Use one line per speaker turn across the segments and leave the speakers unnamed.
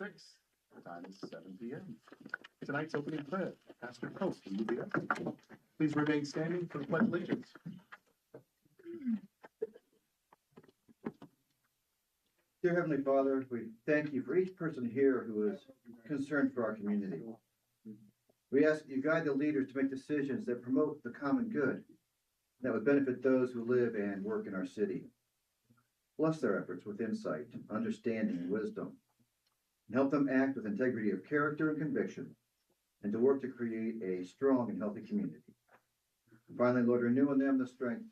6th. The time is 7 p.m. Tonight's opening prayer. Pastor Pope, will you be up? Please remain standing for the Pledge of Allegiance.
Dear Heavenly Father, we thank you for each person here who is concerned for our community. We ask that you guide the leaders to make decisions that promote the common good, that would benefit those who live and work in our city. Bless their efforts with insight, understanding, and wisdom, and help them act with integrity of character and conviction, and to work to create a strong and healthy community. And finally, Lord, renew in them the strength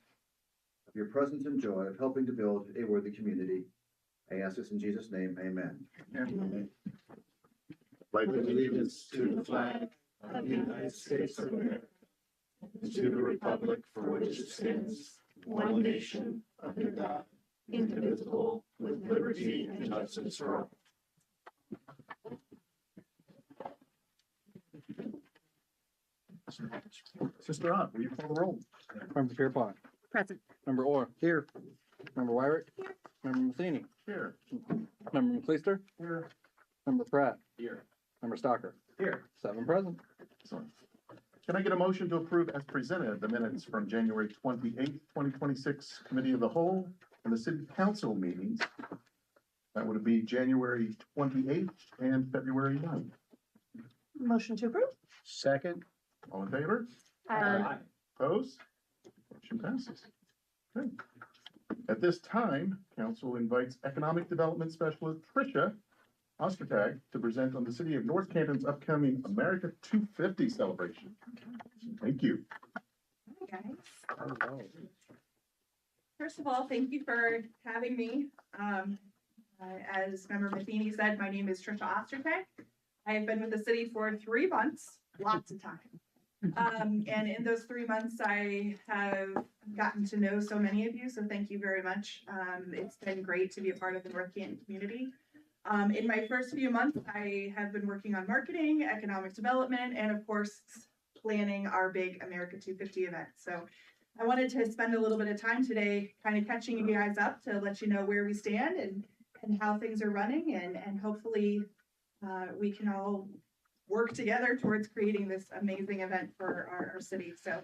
of your presence and joy of helping to build a worthy community. I ask this in Jesus' name, amen.
Amen. Pledge allegiance to the flag of the United States of America, and to the republic for which it stands, one nation, under God, indivisible, with liberty and justice for all. Sister Ott, will you call the roll?
Member Pierpont.
Present.
Member Orr. Here. Member Wyrick. Here. Member Matheny.
Here.
Member McLeister.
Here.
Member Pratt.
Here.
Member Stocker.
Here.
7 present.
Excellent. Can I get a motion to approve as presented the minutes from January 28th, 2026 Committee of the Whole and the City Council meetings? That would be January 28th and February 9th.
Motion to approve.
Second.
All in favor?
Aye.
Opposed? Motion passes. Okay. At this time, council invites Economic Development Specialist Tricia Ostertag to present on the City of North Canton's upcoming America 250 celebration. Thank you.
Hi, guys. First of all, thank you for having me. As Member Matheny said, my name is Tricia Ostertag. I have been with the city for 3 months, lots of time. And in those 3 months, I have gotten to know so many of you, so thank you very much. It's been great to be a part of the North Canton community. In my first few months, I have been working on marketing, economic development, and of course, planning our big America 250 event. So I wanted to spend a little bit of time today kind of catching you guys up to let you know where we stand and how things are running, and hopefully we can all work together towards creating this amazing event for our city. So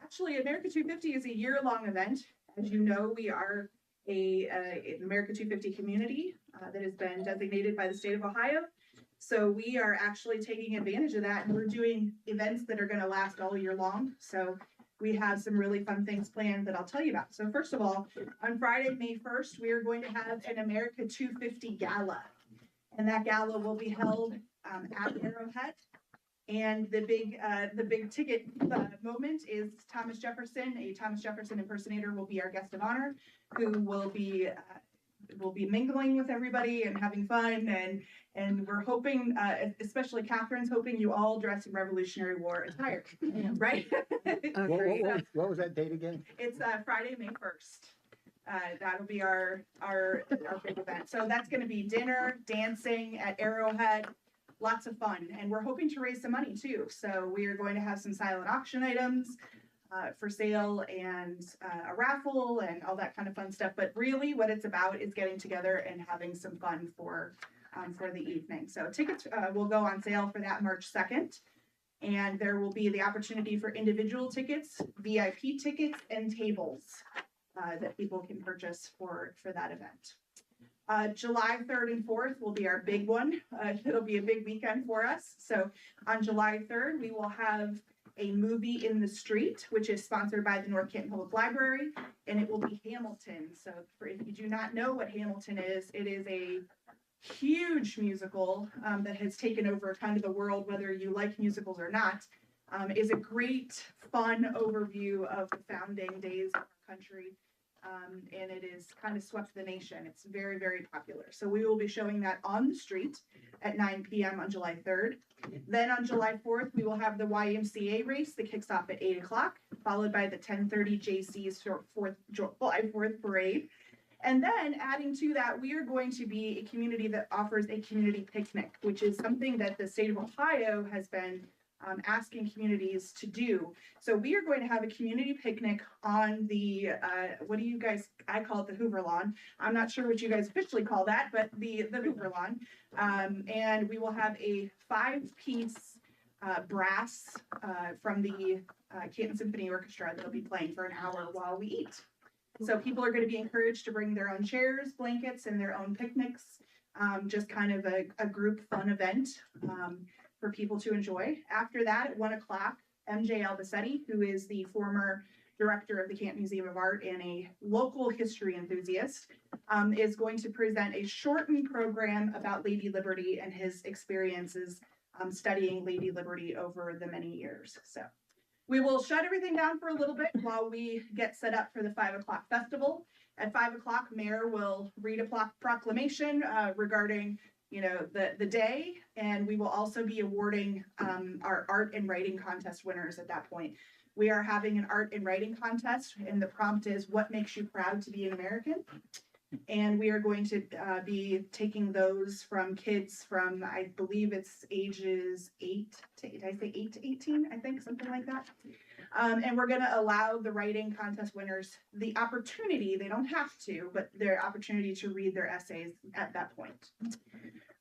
actually, America 250 is a year-long event. As you know, we are an America 250 community that has been designated by the state of Ohio. So we are actually taking advantage of that, and we're doing events that are going to last all year long. So we have some really fun things planned that I'll tell you about. So first of all, on Friday, May 1st, we are going to have an America 250 gala. And that gala will be held at Arrowhead. And the big ticket moment is Thomas Jefferson. A Thomas Jefferson impersonator will be our guest of honor, who will be mingling with everybody and having fun. And we're hoping, especially Catherine's hoping you all dress in Revolutionary War attire, right?
What was that date again?
It's Friday, May 1st. That'll be our big event. So that's going to be dinner, dancing at Arrowhead, lots of fun. And we're hoping to raise some money too. So we are going to have some silent auction items for sale and a raffle and all that kind of fun stuff. But really what it's about is getting together and having some fun for the evening. So tickets will go on sale for that March 2nd. And there will be the opportunity for individual tickets, VIP tickets, and tables that people can purchase for that event. July 3rd and 4th will be our big one. It'll be a big weekend for us. So on July 3rd, we will have a movie in the street, which is sponsored by the North Canton Public Library, and it will be Hamilton. So if you do not know what Hamilton is, it is a huge musical that has taken over kind of the world, whether you like musicals or not. Is a great, fun overview of the founding days of our country. And it is kind of swept the nation. It's very, very popular. So we will be showing that on the street at 9 p.m. on July 3rd. Then on July 4th, we will have the YMCA race that kicks off at 8 o'clock, followed by the 10:30 JC's July 4th parade. And then adding to that, we are going to be a community that offers a community picnic, which is something that the state of Ohio has been asking communities to do. So we are going to have a community picnic on the, what do you guys, I call it the Hoover Lawn. I'm not sure what you guys officially call that, but the Hoover Lawn. And we will have a 5-piece brass from the Canton Symphony Orchestra that'll be playing for an hour while we eat. So people are going to be encouraged to bring their own chairs, blankets, and their own picnics. Just kind of a group fun event for people to enjoy. After that, at 1 o'clock, MJ Albacete, who is the former director of the Canton Museum of Art and a local history enthusiast, is going to present a shortened program about Lady Liberty and his experiences studying Lady Liberty over the many years. So we will shut everything down for a little bit while we get set up for the 5 o'clock festival. At 5 o'clock, Mayor will read a proclamation regarding, the day, and we will also be awarding our art and writing contest winners at that point. We are having an art and writing contest, and the prompt is, what makes you proud to be an American? And we are going to be taking those from kids from, I believe it's ages 8 to 18, I think, something like that. And we're going to allow the writing contest winners the opportunity, they don't have to, but their opportunity to read their essays at that point.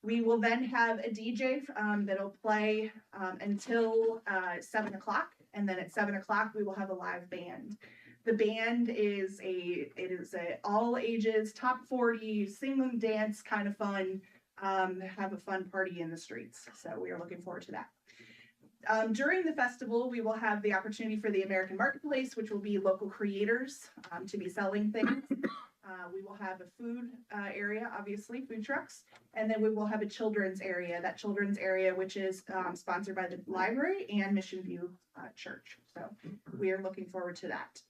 We will then have a DJ that'll play until 7 o'clock. And then at 7 o'clock, we will have a live band. The band is a all ages, top 40, sing and dance kind of fun, have a fun party in the streets. So we are looking forward to that. During the festival, we will have the opportunity for the American Marketplace, which will be local creators to be selling things. We will have a food area, obviously, food trucks, and then we will have a children's area. That children's area, which is sponsored by the library and Mission View Church. So we are looking forward to that.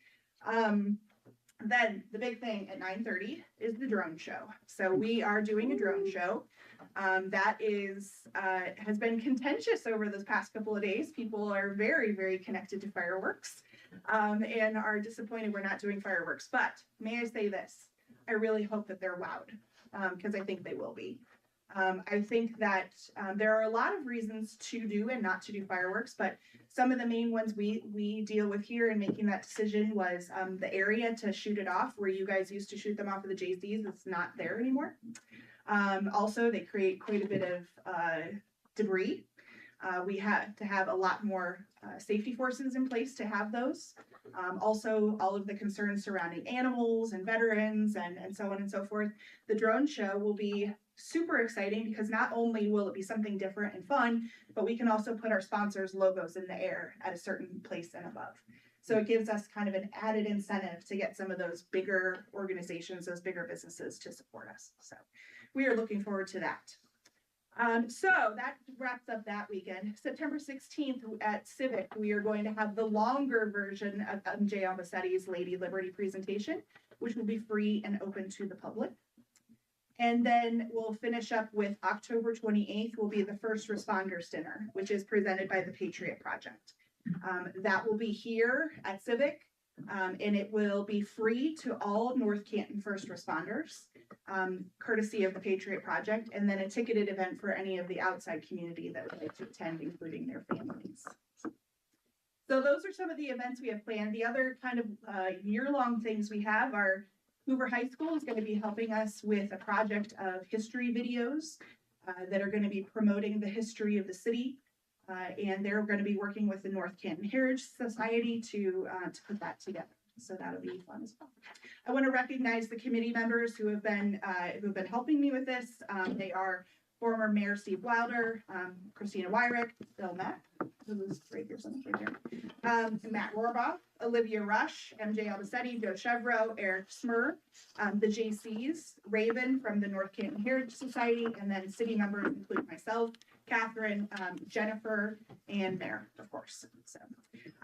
Then the big thing at 9:30 is the drone show. So we are doing a drone show. That has been contentious over this past couple of days. People are very, very connected to fireworks and are disappointed we're not doing fireworks. But may I say this? I really hope that they're wowed because I think they will be. I think that there are a lot of reasons to do and not to do fireworks, but some of the main ones we deal with here in making that decision was the area to shoot it off, where you guys used to shoot them off of the JCs. It's not there anymore. Also, they create quite a bit of debris. We have to have a lot more safety forces in place to have those. Also, all of the concerns surrounding animals and veterans and so on and so forth. The drone show will be super exciting because not only will it be something different and fun, but we can also put our sponsors' logos in the air at a certain place and above. So it gives us kind of an added incentive to get some of those bigger organizations, those bigger businesses to support us. So we are looking forward to that. So that wraps up that weekend. September 16th at Civic, we are going to have the longer version of MJ Albacete's Lady Liberty presentation, which will be free and open to the public. And then we'll finish up with October 28th will be the First Responders Dinner, which is presented by the Patriot Project. That will be here at Civic, and it will be free to all North Canton first responders, courtesy of the Patriot Project, and then a ticketed event for any of the outside community that would like to attend, including their families. So those are some of the events we have planned. The other kind of year-long things we have are Hoover High School is going to be helping us with a project of history videos that are going to be promoting the history of the city. And they're going to be working with the North Canton Heritage Society to put that together. So that'll be fun as well. I want to recognize the committee members who have been helping me with this. They are former Mayor Steve Wilder, Christina Wyrick, Bill Mack, who's right here, Matt Rohrbaugh, Olivia Rush, MJ Albacete, Joe Chevrolet, Eric Smur, the JCs, Raven from the North Canton Heritage Society, and then city members include myself, Catherine, Jennifer, and Mayor, of course. So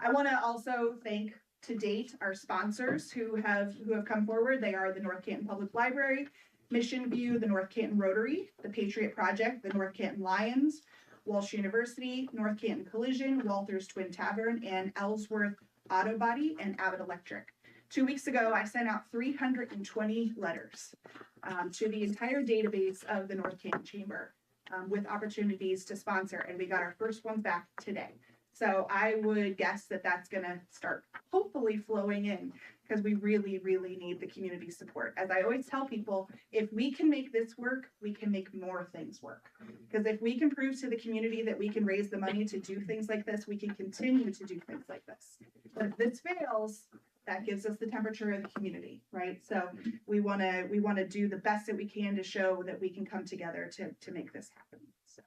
I want to also thank to date our sponsors who have come forward. They are the North Canton Public Library, Mission View, the North Canton Rotary, the Patriot Project, the North Canton Lions, Walsh University, North Canton Collision, Walters Twin Tavern, and Ellsworth Auto Body and Abbott Electric. 2 weeks ago, I sent out 320 letters to the entire database of the North Canton Chamber with opportunities to sponsor, and we got our first ones back today. So I would guess that that's gonna start hopefully flowing in, because we really, really need the community support. As I always tell people, if we can make this work, we can make more things work. Because if we can prove to the community that we can raise the money to do things like this, we can continue to do things like this. But if this fails, that gives us the temperature of the community, right? So we wanna do the best that we can to show that we can come together to make this happen. So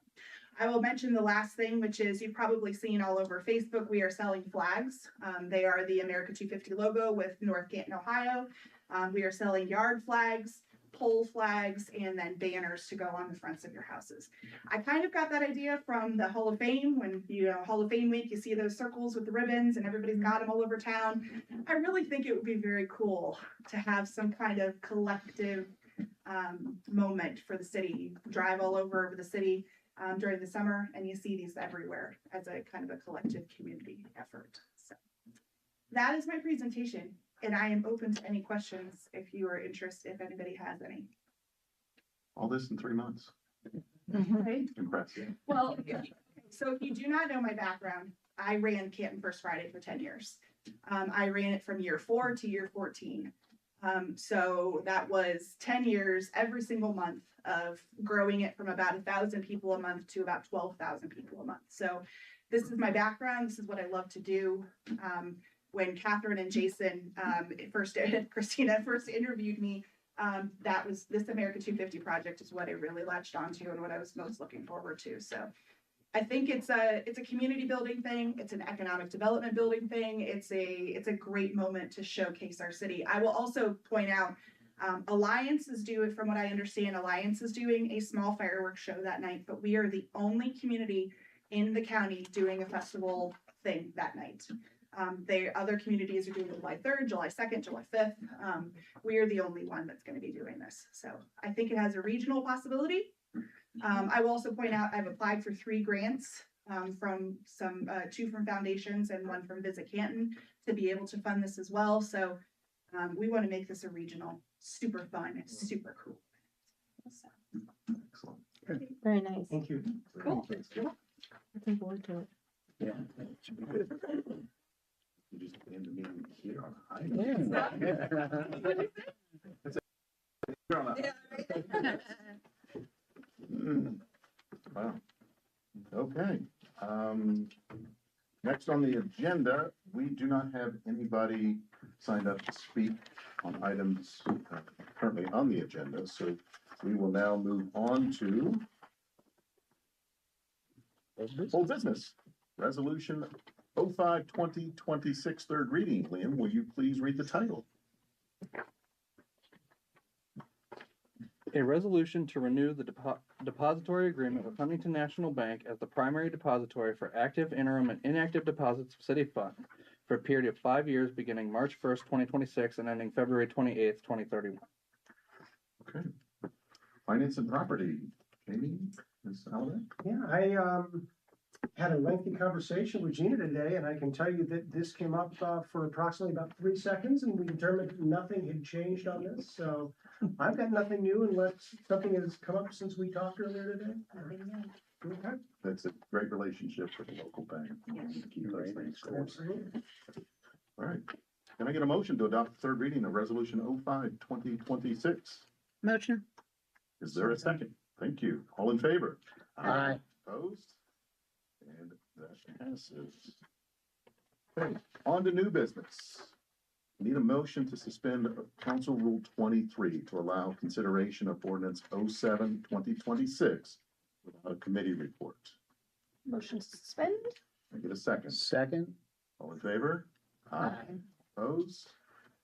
I will mention the last thing, which is you've probably seen all over Facebook, we are selling flags. They are the America 250 logo with North Canton, Ohio. We are selling yard flags, pole flags, and then banners to go on the fronts of your houses. I kind of got that idea from the Hall of Fame. When, Hall of Fame week, you see those circles with the ribbons and everybody's got them all over town. I really think it would be very cool to have some kind of collective moment for the city. You drive all over the city during the summer, and you see these everywhere as a kind of a collective community effort. So that is my presentation, and I am open to any questions if you are interested, if anybody has any.
All this in 3 months.
Right?
Impressive.
Well, if you do not know my background, I ran Canton First Friday for 10 years. I ran it from year 4 to year 14. So that was 10 years, every single month of growing it from about 1,000 people a month to about 12,000 people a month. So this is my background. This is what I love to do. When Catherine and Jason, Christina first interviewed me, that was this America 250 project is what I really latched onto and what I was most looking forward to. So I think it's a community building thing. It's an economic development building thing. It's a great moment to showcase our city. I will also point out, Alliance is doing, from what I understand, Alliance is doing a small fireworks show that night, but we are the only community in the county doing a festival thing that night. Other communities are doing July 3rd, July 2nd, July 5th. We are the only one that's going to be doing this. So I think it has a regional possibility. I will also point out I've applied for 3 grants from 2 from foundations and 1 from Visit Canton to be able to fund this as well. So we want to make this a regional, super fun, and super cool. So,
Excellent.
Very nice.
Thank you.
cool.
Looking forward to it.
Yeah. It should be good.
You just end the meeting here on a high. Here on a- Wow. Okay. Next on the agenda, we do not have anybody signed up to speak on items currently on the agenda, so we will now move on to old business. Resolution 05-2026, third reading. Liam, will you please read the title?
A resolution to renew the depository agreement with Huntington National Bank as the primary depository for active, interim, and inactive deposits of city fund for a period of 5 years beginning March 1st, 2026 and ending February 28th, 2031.
Okay. Finance and property. Jamie, Ms. Allen?
Yeah, I had a lengthy conversation with Gina today, and I can tell you that this came up for approximately about 3 seconds, and we determined nothing had changed on this. So I've got nothing new unless something has come up since we talked earlier today. Okay.
That's a great relationship with the local bank. Keep those things going.
Absolutely.
All right. Can I get a motion to adopt the third reading of Resolution 05-2026?
Motion.
Is there a second? Thank you. All in favor?
Aye.
Opposed? And that passes. Okay, on to new business. Need a motion to suspend Council Rule 23 to allow consideration of Ordinance 07-2026 without a committee report.
Motion to suspend.
Can I get a second?
Second.
All in favor? Opposed?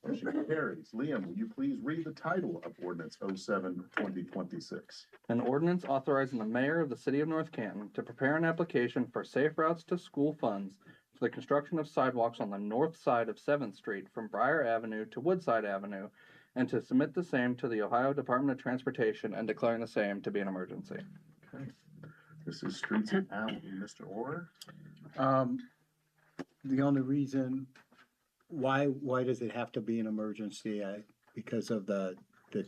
Motion carries. Liam, will you please read the title of Ordinance 07-2026?
An ordinance authorizing the mayor of the city of North Canton to prepare an application for safe routes to school funds for the construction of sidewalks on the north side of 7th Street from Briar Avenue to Woodside Avenue, and to submit the same to the Ohio Department of Transportation and declaring the same to be an emergency.
Okay. This is Streets and Alley. Mr. Orr?
The only reason, why does it have to be an emergency? Because of the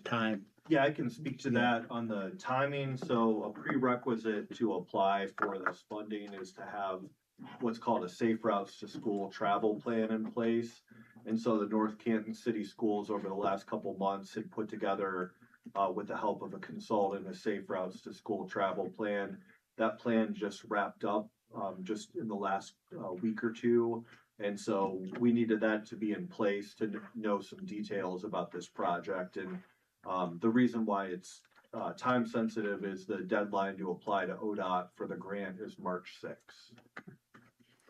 time.
Yeah, I can speak to that on the timing. So a prerequisite to apply for this funding is to have what's called a Safe Routes to School travel plan in place. And so the North Canton City Schools over the last couple months had put together, with the help of a consultant, a Safe Routes to School travel plan. That plan just wrapped up, just in the last week or two. And so we needed that to be in place to know some details about this project. And the reason why it's time sensitive is the deadline to apply to ODOT for the grant is March 6th.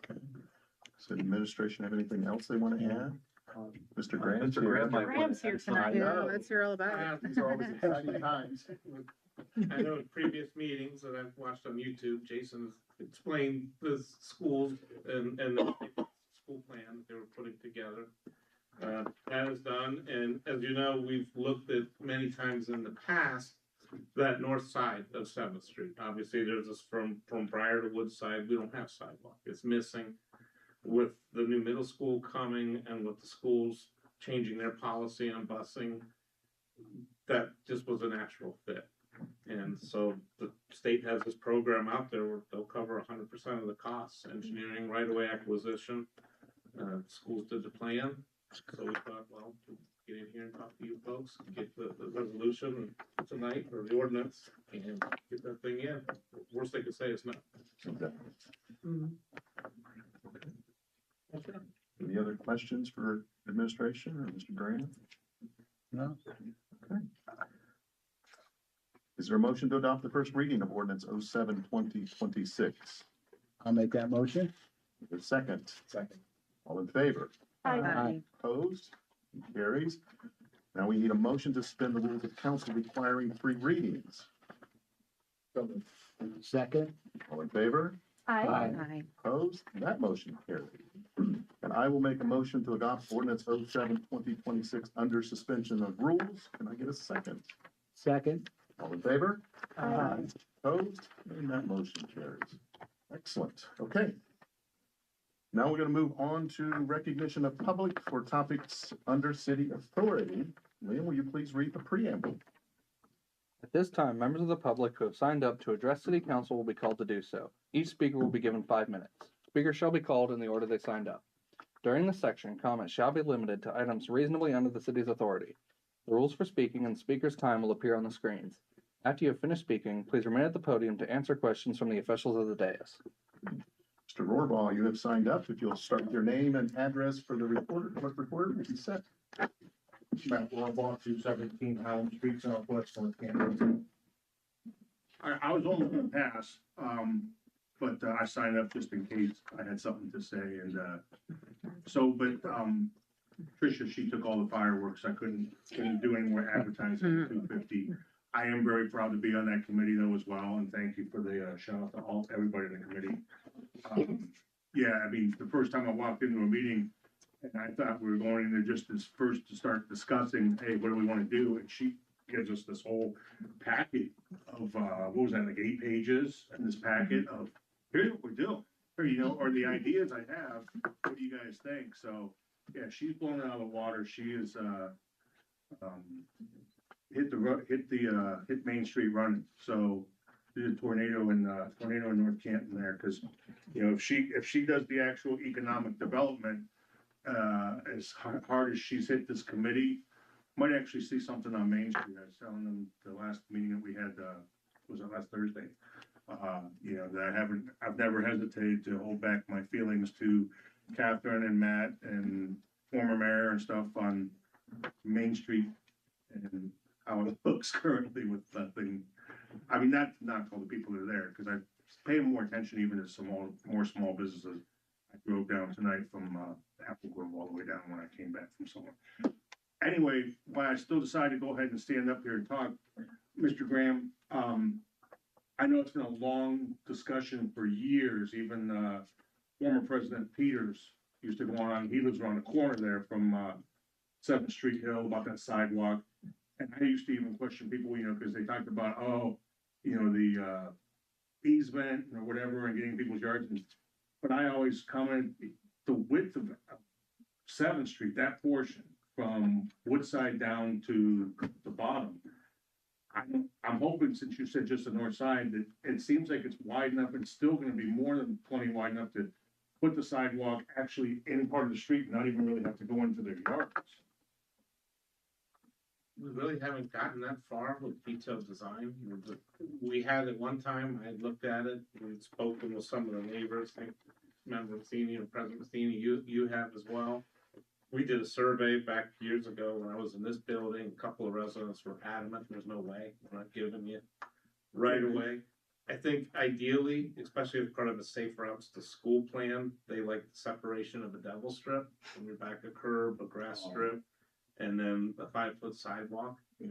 Does the administration have anything else they want to add? Mr. Graham?
Mr. Graham might
Graham's here tonight.
know.
Let's hear all about it.
These are always exciting times.
I know in previous meetings that I've watched on YouTube, Jason has explained the schools and the school plan that they were putting together. That is done, and as you know, we've looked at many times in the past, that north side of 7th Street. Obviously, there's this from Briar to Woodside, we don't have sidewalk, it's missing. With the new middle school coming and with the schools changing their policy on busing, that just was a natural fit. And so the state has this program out there where they'll cover 100% of the costs, engineering, right-of-way acquisition. Schools did the plan, so we thought, well, get in here and talk to you folks, get the resolution tonight or the ordinance and get that thing in. Worst they could say is no.
Any other questions for administration or Mr. Graham?
No.
Okay. Is there a motion to adopt the first reading of ordinance 07-2026?
I'll make that motion.
The second.
Second.
All in favor?
Aye.
Opposed? Carries. Now we need a motion to suspend the rules of council requiring 3 readings.
Second.
All in favor?
Aye.
Opposed? That motion carries. And I will make a motion to adopt ordinance 07-2026 under suspension of rules. Can I get a second?
Second.
All in favor?
Aye.
Opposed? And that motion carries. Excellent. Okay. Now we're going to move on to recognition of public for topics under city authority. Liam, will you please read the preamble?
At this time, members of the public who have signed up to address City Council will be called to do so. Each speaker will be given 5 minutes. Speakers shall be called in the order they signed up. During this section, comments shall be limited to items reasonably under the city's authority. The rules for speaking and the speaker's time will appear on the screens. After you have finished speaking, please remain at the podium to answer questions from the officials of the dais.
Mr. Rohrbaugh, you have signed up. If you'll start with your name and address for the reporter, clerk reporter, will be set.
Matt Rohrbaugh, 217 Highland Street, Southwest North Canton. I was almost gonna pass, but I signed up just in case I had something to say, and Tricia, she took all the fireworks. I couldn't do any more advertising at 250. I am very proud to be on that committee though as well, and thank you for the shout out to everybody in the committee. Yeah, I mean, the first time I walked into a meeting, and I thought we were going in there just as first to start discussing, hey, what do we want to do? And she gives us this whole packet of, what was that, like 8 pages, and this packet of, here's what we're doing, or, you know, or the ideas I have, what do you guys think? So, yeah, she's blown it out of the water. She is, hit Main Street running. So, there's a tornado in North Canton there, because, you know, if she does the actual economic development, as hard as she's hit this committee, might actually see something on Main Street. I was telling them the last meeting that we had, was it last Thursday? You know, that I've never hesitated to hold back my feelings to Catherine and Matt and former mayor and stuff on Main Street and how it looks currently with nothing. I mean, not all the people that are there, because I pay more attention even to more small businesses. I drove down tonight from Apple Grove all the way down when I came back from somewhere. Anyway, why I still decided to go ahead and stand up here and talk, Mr. Graham, I know it's been a long discussion for years. Even former President Peters used to go on. He lives around the corner there from 7th Street Hill about that sidewalk. And I used to even question people, you know, because they talked about, you know, the easement or whatever and getting people's yards. But I always commented the width of 7th Street, that portion from Woodside down to the bottom. I'm hoping, since you said just the north side, that it seems like it's wide enough and still going to be more than plenty wide enough to put the sidewalk actually in part of the street, not even really have to go into their yards.
We really haven't gotten that far with detailed design. We had at one time, I had looked at it, we'd spoken with some of the neighbors, I think Member Matheny and President Matheny, you have as well. We did a survey back years ago when I was in this building, a couple of residents were adamant, there's no way, we're not giving you right away. I think ideally, especially as part of the safe routes to school plan, they like the separation of a devil strip, when you're back a curb, a grass strip, and then a 5-foot sidewalk.
Yeah,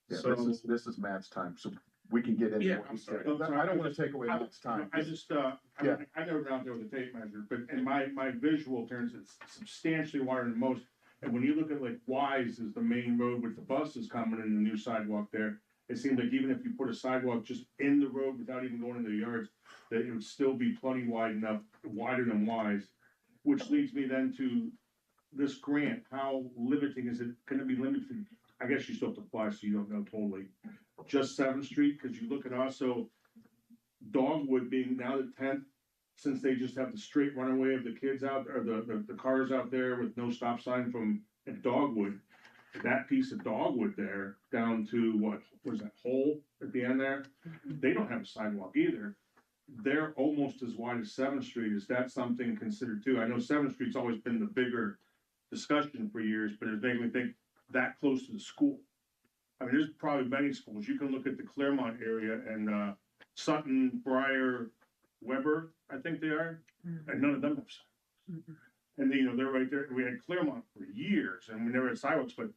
So,
this is Matt's time, so we can get into.
Yeah,
what
I'm
he
sorry.
said. I don't wanna take away Matt's time.
I just,
Yeah.
I never been out there with a tape measure, but in my visual terms, it's substantially wider than most. And when you look at like Wise is the main road with the buses coming in, the new sidewalk there, it seems like even if you put a sidewalk just in the road without even going into the yards, that it would still be plenty wide enough, wider than Wise. Which leads me then to this grant, how limiting is it, can it be limited? I guess you still have to apply, so you don't know totally. Just 7th Street, cause you look at also Dogwood being now the 10th, since they just have the straight runaway of the kids out, or the cars out there with no stop sign from at Dogwood. That piece of Dogwood there, down to what was that hole at the end there? They don't have a sidewalk either. They're almost as wide as 7th Street. Is that something considered too? I know 7th Street's always been the bigger discussion for years, but it made me think that close to the school. I mean, there's probably many schools. You can look at the Claremont area and Sutton, Briar, Weber, I think they are, and none of them have sidewalks. And you know, they're right there. We had Claremont for years and we never had sidewalks, but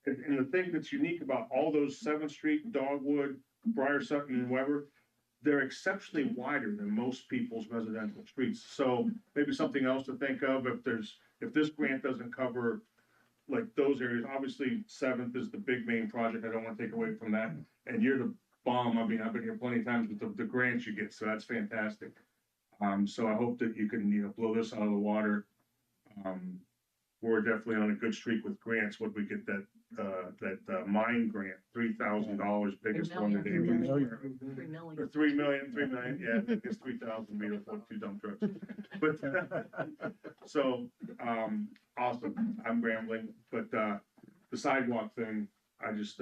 and the thing that's unique about all those 7th Street, Dogwood, Briar, Sutton, and Weber, they're exceptionally wider than most people's residential streets. So maybe something else to think of if this grant doesn't cover like those areas. Obviously 7th is the big main project. I don't want to take away from that. And you're the bomb. I mean, I've been here plenty of times with the grants you get, so that's fantastic. So I hope that you can, you know, blow this out of the water. We're definitely on a good streak with grants. What we get that mine grant, $3,000, biggest one today.
3 million.
Or 3 million, yeah, I think it's 3,000 meters for 2 dump trucks. But, so, awesome, I'm rambling, but, the sidewalk thing, I just,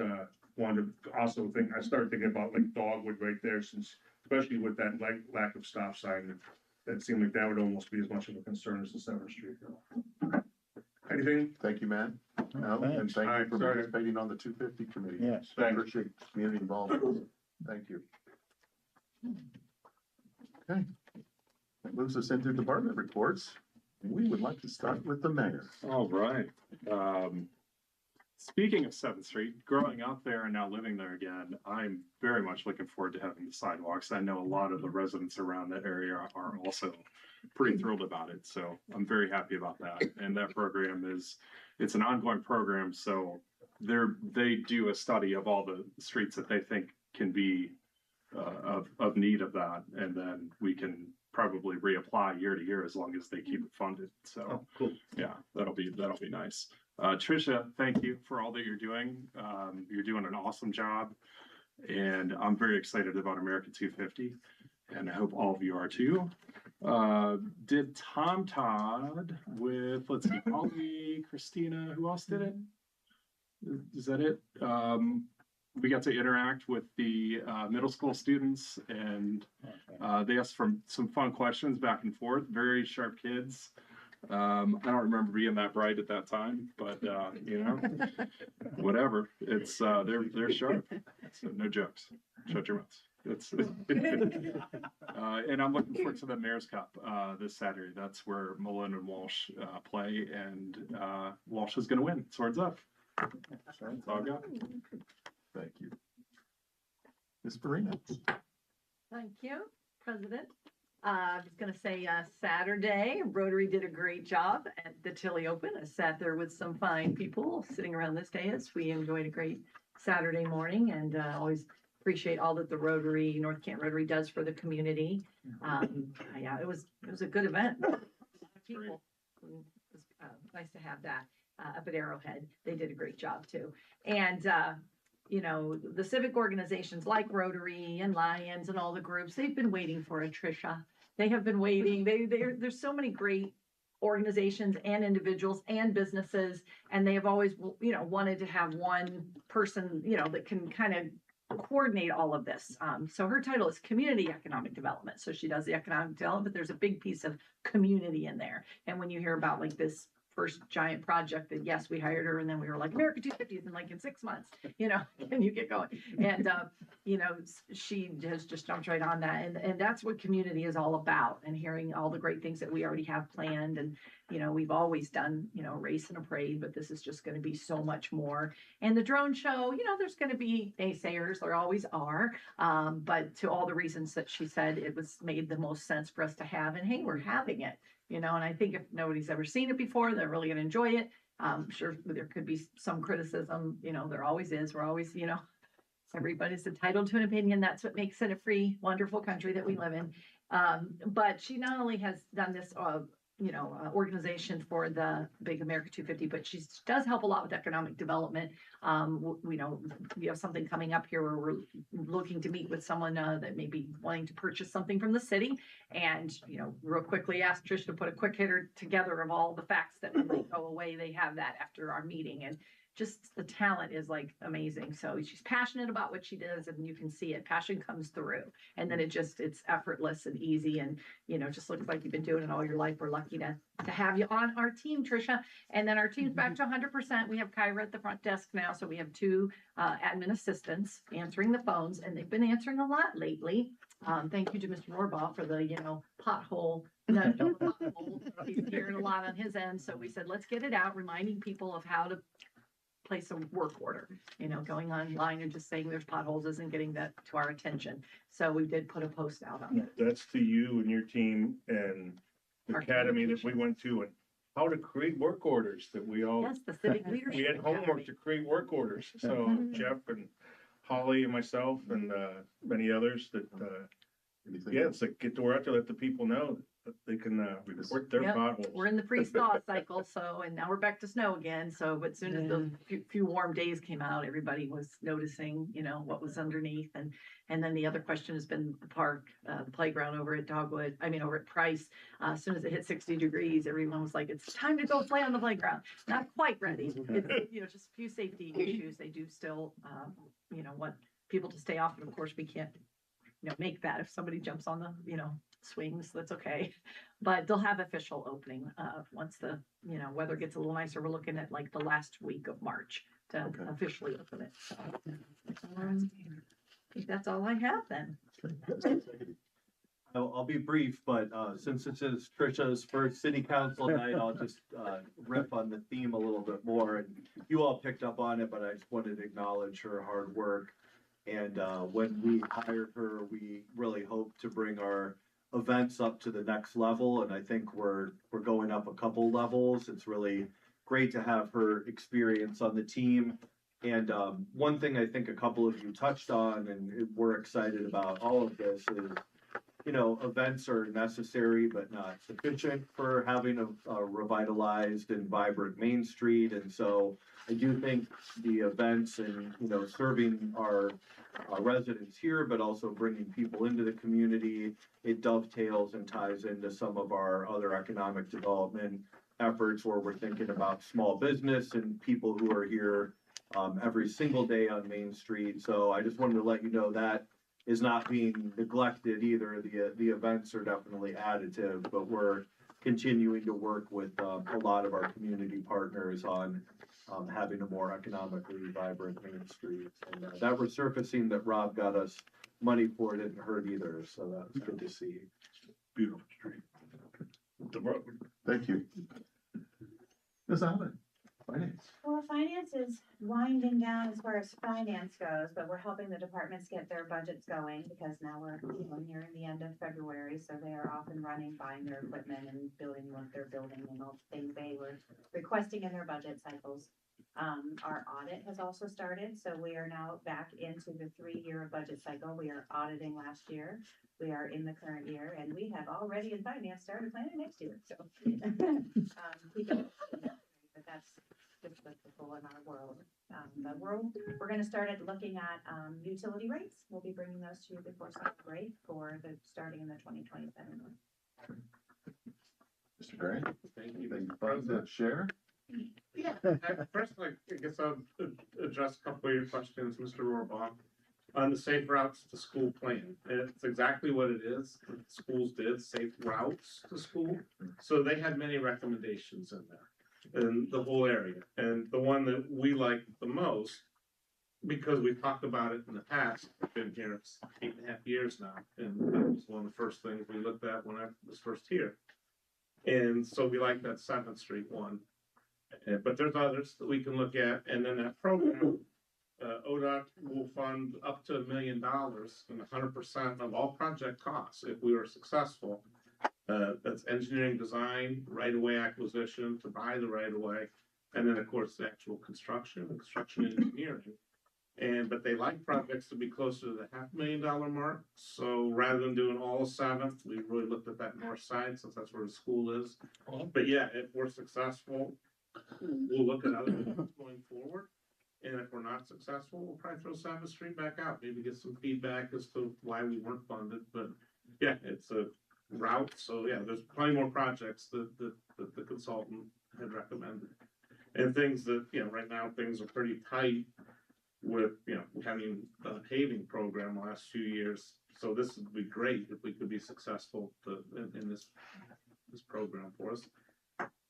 wanted to also I started thinking about like Dogwood right there, since, especially with that lack of stop sign, that seemed like that would almost be as much of a concern as the 7th Street. Anything?
Thank you, Matt. No, and thank you for participating on the 250 committee.
Yes.
I appreciate community involvement. Thank you. Okay. That moves us into department reports. We would like to start with the mayor.
All right. Speaking of 7th Street, growing up there and now living there again, I'm very much looking forward to having the sidewalks. I know a lot of the residents around that area are also pretty thrilled about it. So I'm very happy about that. And that program it's an ongoing program. So they do a study of all the streets that they think can be of need of that. And then we can probably reapply year to year as long as they keep it funded. So
Cool.
yeah, that'll be nice. Tricia, thank you for all that you're doing. You're doing an awesome job, and I'm very excited about America 250, and I hope all of you are too. Did Tom Todd with, let's see, Holly, Christina, who else did it? Is that it? We got to interact with the middle school students, and they asked some fun questions back and forth. Very sharp kids. I don't remember being that bright at that time, but you know, whatever. It's they're sharp. So no jokes. Shut your mouths. It's and I'm looking forward to the Mayor's Cup this Saturday. That's where Malone and Walsh play, and Walsh is going to win. Swords up. So that's all I got.
Thank you. Ms. Farina.
Thank you, President. I was gonna say, Saturday, Rotary did a great job at the Tilly Open. I sat there with some fine people sitting around this dais. We enjoyed a great Saturday morning, and always appreciate all that the Rotary, North Canton Rotary does for the community. Yeah, it was a good event. A lot of people. It was nice to have that up at Arrowhead. They did a great job too. And you know, the civic organizations like Rotary and Lions and all the groups, they've been waiting for a Tricia They have been waiting. There's so many great organizations and individuals and businesses, and they have always, wanted to have one person, that can kind of coordinate all of this. So her title is Community Economic Development. So she does the economic development, but there's a big piece of community in there. And when you hear about like this first giant project that, yes, we hired her and then we were like, America 250s in 6 months, and you get going. And, she has just jumped right on that. And that's what community is all about, and hearing all the great things that we already have planned. And, we've always done, race and a parade, but this is just going to be so much more. And the drone show, there's going to be naysayers, there always are. But to all the reasons that she said, it was made the most sense for us to have. And hey, we're having it. And I think if nobody's ever seen it before, they're really gonna enjoy it. Sure, there could be some criticism, there always is. We're always, everybody's entitled to an opinion. That's what makes it a free, wonderful country that we live in. But she not only has done this, organization for the Big America 250, but she does help a lot with economic development. We have something coming up here where we're looking to meet with someone that may be wanting to purchase something from the city, and real quickly ask Trish to put a quick hitter together of all the facts that when they go away, they have that after our meeting. And just the talent is like amazing. So she's passionate about what she does, and you can see it. Passion comes through, and then it's effortless and easy, and just looks like you've been doing it all your life. We're lucky to have you on our team, Trisha. And then our team's back to 100%. We have Kyra at the front desk now, so we have 2 admin assistants answering the phones, and they've been answering a lot lately. Thank you to Mr. Morbaugh for the pothole. He's hearing a lot on his end, so we said let's get it out, reminding people of how to place a work order. Going online and just saying there's potholes isn't getting that to our attention. So we did put a post out on it.
That's to you and your team and the
Our
academy that we went to, and how to create work orders that we all,
Yes, the civic leadership.
we had homework
Academy.
to create work orders. So Jeff and Holly and myself and many others that, it's like get the word out to let the people know that they can work their
Yep.
potholes.
We're in the pre-thaw cycle, and now we're back to snow again. So, but soon as the few warm days came out, everybody was noticing, what was underneath. And then the other question has been the park, the playground over at over at Price. As soon as it hit 60 degrees, everyone was like, it's time to go play on the playground. Not quite ready. It's, just a few safety issues. They do still, want people to stay off. And of course, we can't, make that if somebody jumps on the, swings, that's okay. But they'll have official opening once the weather gets a little nicer. We're looking at like the last week of March to officially open it. So, I think that's all I have then.
I'll be brief, but since this is Trisha's first city council night, I'll just riff on the theme a little bit more. And you all picked up on it, but I just wanted to acknowledge her hard work. And when we hired her, we really hope to bring our events up to the next level. And I think we're going up a couple levels. It's really great to have her experience on the team. And one thing I think a couple of you touched on, and we're excited about all of this, is events are necessary but not sufficient for having a revitalized and vibrant Main Street. And so I do think the events and, serving our residents here, but also bringing people into the community, it dovetails and ties into some of our other economic development efforts where we're thinking about small business and people who are here every single day on Main Street. So I just wanted to let you know that is not being neglected either. The events are definitely additive, but we're continuing to work with a lot of our community partners on having a more economically vibrant Main Street. And that resurfacing that Rob got us money for didn't hurt either, so that was good to see.
Beautiful street. The road.
Thank you. Ms. Allen, finance.
Well, finance is winding down as far as finance goes, but we're helping the departments get their budgets going because now we're nearing the end of February, so they are off and running, buying their equipment and building what they're building and all the things they were requesting in their budget cycles. Our audit has also started, so we are now back into the 3-year budget cycle. We are auditing last year. We are in the current year, and we have already in finance started planning next year. So, but just typical in our world. But we're gonna start at looking at, utility rates. We'll be bringing those to you before summer break for the, starting in the 2027 one.
Mr. Gray,
Thank you.
anything fun to share?
Yeah, first, I guess I'll address a couple of your questions, Mr. Rohrbach. On the safe routes to school plan, it's exactly what it is. Schools did safe routes to school, so they had many recommendations in there, in the whole area. And the one that we liked the most, because we've talked about it in the past, I've been here 8.5 years now, and that was one of the first things we looked at when I was first here. And so we like that 7th Street one. But there's others that we can look at, and then that program, ODOT will fund up to $1 million and 100% of all project costs if we were successful. That's engineering design, right-of-way acquisition to buy the right-of-way, and then of course the actual construction engineering. But they like projects to be closer to the $500,000 mark. So rather than doing all 7th, we really looked at that north side since that's where the school is. But yeah, if we're successful, we'll look at other things going forward. And if we're not successful, we'll probably throw 7th Street back out, maybe get some feedback as to why we weren't funded. But yeah, it's a route. So yeah, there's plenty more projects that the consultant had recommended. And things that, right now things are pretty tight with, having a paving program the last few years. So this would be great if we could be successful in this program for us.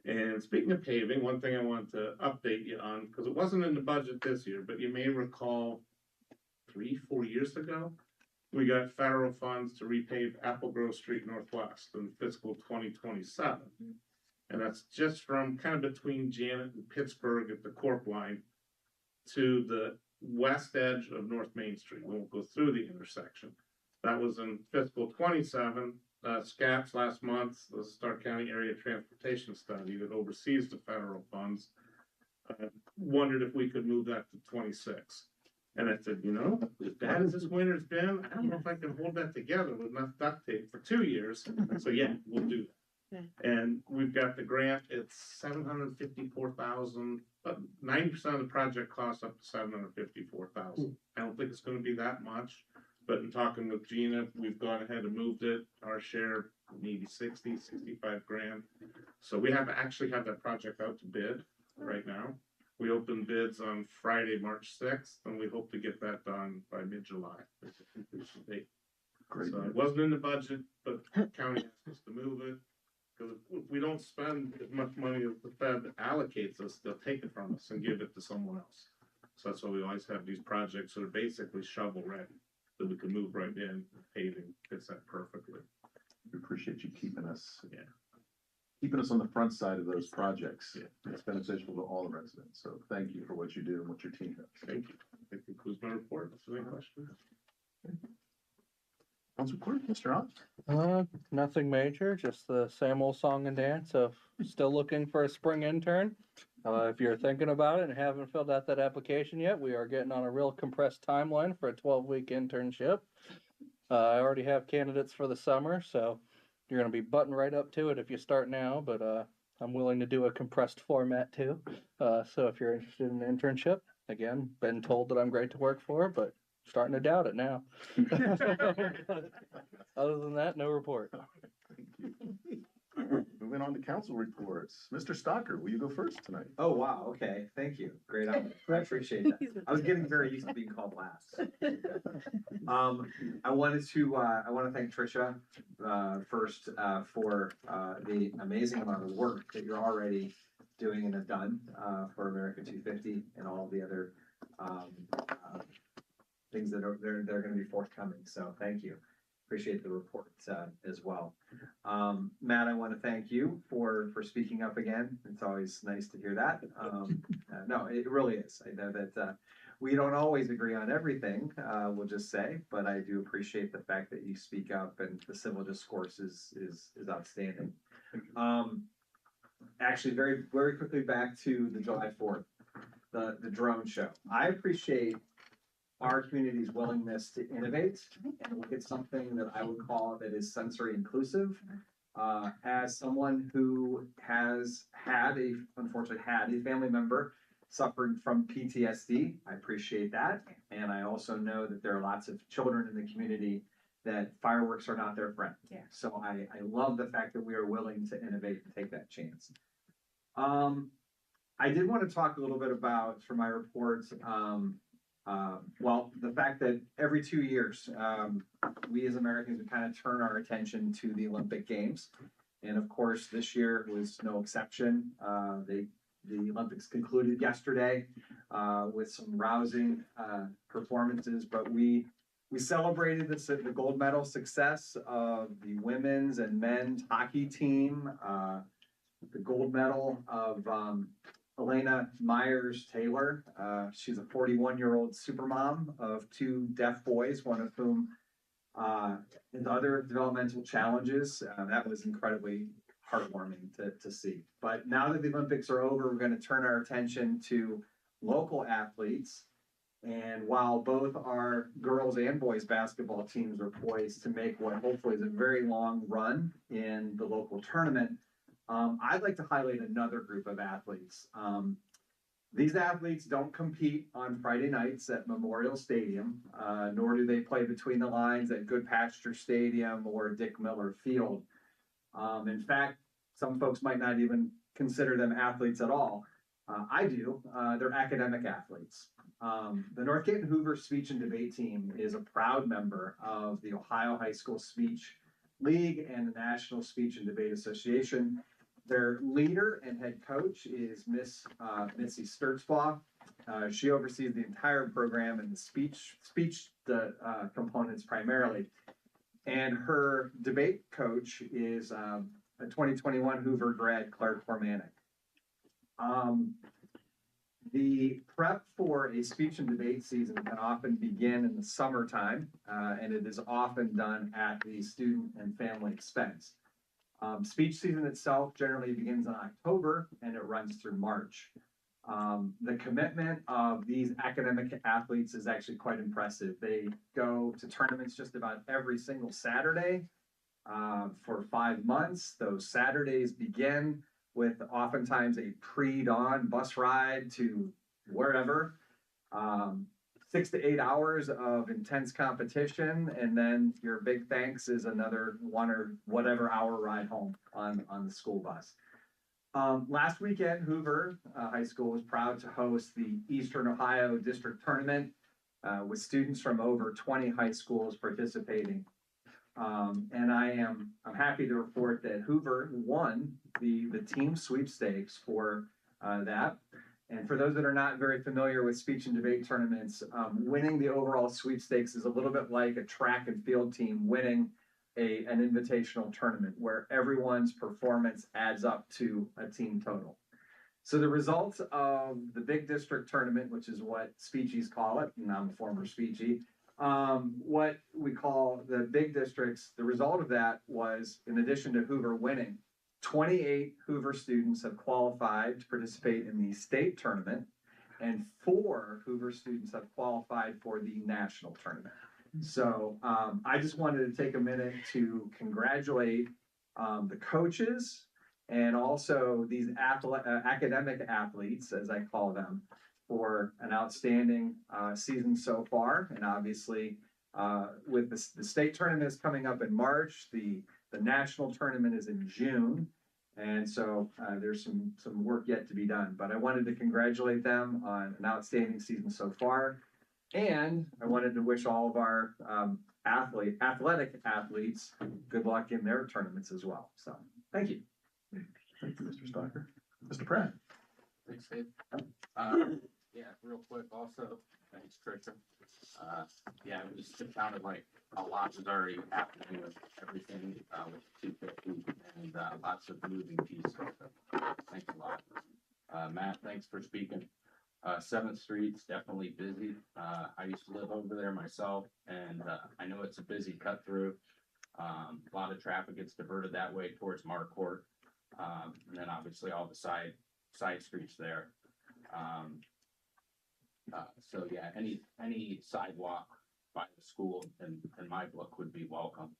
And speaking of paving, one thing I wanted to update you on, because it wasn't in the budget this year, but you may recall 3-4 years ago, we got federal funds to repave Apple Grove Street Northwest in fiscal 2027. And that's just from kind of between Janet and Pittsburgh at the Corp line to the west edge of North Main Street. We won't go through the intersection. That was in fiscal 27. SCAPS last month, the Stark County Area Transportation Study that oversees the federal funds, wondered if we could move that to 26. And I said, as bad as this winter's been, I don't know if I can hold that together with enough duct tape for 2 years. So yeah, we'll do that. And we've got the grant, it's $754,000, 90% of the project costs up to $754,000. I don't think it's gonna be that much. But in talking with Gina, we've gone ahead and moved it. Our share, maybe 65 grand. So we actually have that project out to bid right now. We opened bids on Friday, March 6th, and we hope to get that done by mid-July. That's the completion date.
Great.
So it wasn't in the budget, but the county asked us to move it. Because if we don't spend as much money as the Fed allocates us, they'll take it from us and give it to someone else. So that's why we always have these projects that are basically shovel ready. That we can move right in, paving fits that perfectly.
We appreciate you keeping us
Yeah.
on the front side of those projects.
Yeah.
It's beneficial to all the residents. So thank you for what you do and what your team does.
Thank you. That concludes my report. Is there any questions?
Council Clerk, Mr. Ott?
Nothing major, just the same old song and dance of still looking for a spring intern. If you're thinking about it and haven't filled out that application yet, we are getting on a real compressed timeline for a 12-week internship. I already have candidates for the summer, so you're gonna be buttoned right up to it if you start now, but I'm willing to do a compressed format too. So if you're interested in an internship, again, been told that I'm great to work for, but starting to doubt it now. Other than that, no report.
Moving on to council reports. Mr. Stocker, will you go first tonight?
Oh, wow, okay, thank you, great honor, I appreciate that. I was getting very used to being called last. I wanna thank Tricia, first, for, the amazing amount of work that you're already doing and have done, for America 250 and all the other, things that they're gonna be forthcoming, so thank you. Appreciate the report as well. Matt, I want to thank you for speaking up again. It's always nice to hear that. No, it really is. I know that we don't always agree on everything, we'll just say, but I do appreciate the fact that you speak up and the civil discourse is outstanding. Actually, very, very quickly back to the July 4th, the drone show. I appreciate our community's willingness to innovate and look at something that I would call that is sensory inclusive. As someone who has unfortunately had a family member suffering from PTSD. I appreciate that. And I also know that there are lots of children in the community that fireworks are not their friend.
Yeah.
So I love the fact that we are willing to innovate and take that chance. I did want to talk a little bit about, for my reports, well, the fact that every 2 years, we as Americans would kind of turn our attention to the Olympic Games. And of course, this year was no exception. The Olympics concluded yesterday with some rousing performances, but we celebrated the gold medal success of the women's and men's hockey team, the gold medal of Elena Myers-Taylor. She's a 41-year-old supermom of 2 deaf boys, one of whom has other developmental challenges. That was incredibly heartwarming to see. But now that the Olympics are over, we're going to turn our attention to local athletes. And while both our girls and boys basketball teams are poised to make what hopefully is a very long run in the local tournament, I'd like to highlight another group of athletes. These athletes don't compete on Friday nights at Memorial Stadium, nor do they play between the lines at Goodpasture Stadium or Dick Miller Field. In fact, some folks might not even consider them athletes at all. I do. They're academic athletes. The North Canton Hoover Speech and Debate Team is a proud member of the Ohio High School Speech League and the National Speech and Debate Association. Their leader and head coach is Miss Missy Sturtzbaugh. She oversees the entire program and the speech components primarily. And her debate coach is a 2021 Hoover grad, Clark Formanek. The prep for a speech and debate season can often begin in the summertime, and it is often done at the student and family expense. Speech season itself generally begins in October and it runs through March. The commitment of these academic athletes is actually quite impressive. They go to tournaments just about every single Saturday for 5 months. Those Saturdays begin with oftentimes a pre-dawn bus ride to wherever, 6 to 8 hours of intense competition, and then your big thanks is another 1 or whatever hour ride home on the school bus. Last weekend, Hoover High School was proud to host the Eastern Ohio District Tournament with students from over 20 high schools participating. And I'm happy to report that Hoover won the team sweepstakes for that. And for those that are not very familiar with speech and debate tournaments, winning the overall sweepstakes is a little bit like a track and field team winning an invitational tournament where everyone's performance adds up to a team total. So the results of the big district tournament, which is what speechies call it, and I'm a former speechie, what we call the big districts, the result of that was, in addition to Hoover winning, 28 Hoover students have qualified to participate in the state tournament, and 4 Hoover students have qualified for the national tournament. So I just wanted to take a minute to congratulate the coaches and also these academic athletes, as I call them, for an outstanding season so far. And obviously, with the state tournament is coming up in March, the national tournament is in June. And so there's some work yet to be done. But I wanted to congratulate them on an outstanding season so far. And I wanted to wish all of our athletic athletes good luck in their tournaments as well. So thank you.
Thank you, Mr. Stocker. Mr. Pratt.
Thanks, Dave. Yeah, real quick also, thanks, Trisha. Yeah, it sounded like a lot was already happening with everything with 250 and lots of moving pieces. So thanks a lot. Matt, thanks for speaking. 7th Street's definitely busy. I used to live over there myself, and I know it's a busy cut through. A lot of traffic gets diverted that way towards Marquardt. And then obviously all the side streets there. So yeah, any sidewalk by the school in my book would be welcome.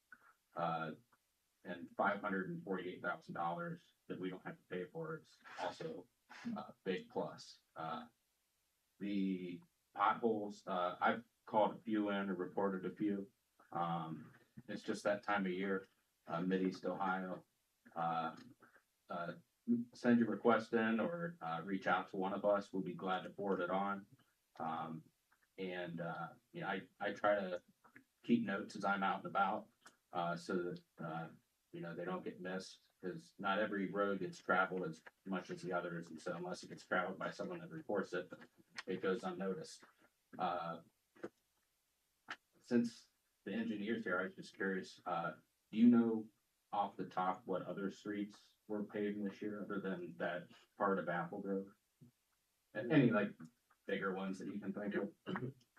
And $548,000 that we don't have to pay for is also a big plus. The potholes, I've called a few in or reported a few. It's just that time of year, Mideast Ohio. Send your request in or reach out to one of us. We'll be glad to forward it on. You know, I try to keep notes as I'm out and about, so that, you know, they don't get missed, because not every road gets traveled as much as the others, and so unless it gets traveled by someone that reports it, it goes unnoticed. Since the engineer's here, I was just curious, do you know off the top what other streets were paved this year other than that part of Apple Grove? And any like bigger ones that you can think of?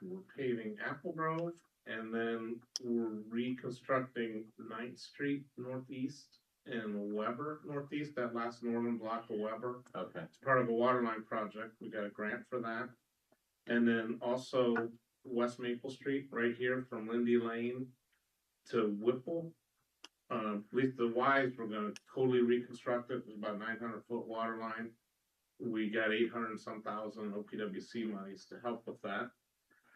We're paving Apple Grove, and then we're reconstructing 9th Street Northeast and Weber Northeast, that last northern block of Weber.
Okay.
It's part of a water line project. We got a grant for that. And then also West Maple Street, right here from Lindy Lane to Whipple. At least the Y's, we're gonna totally reconstruct it. It's about 900-foot water line. We got 800 and some thousand OPWC monies to help with that.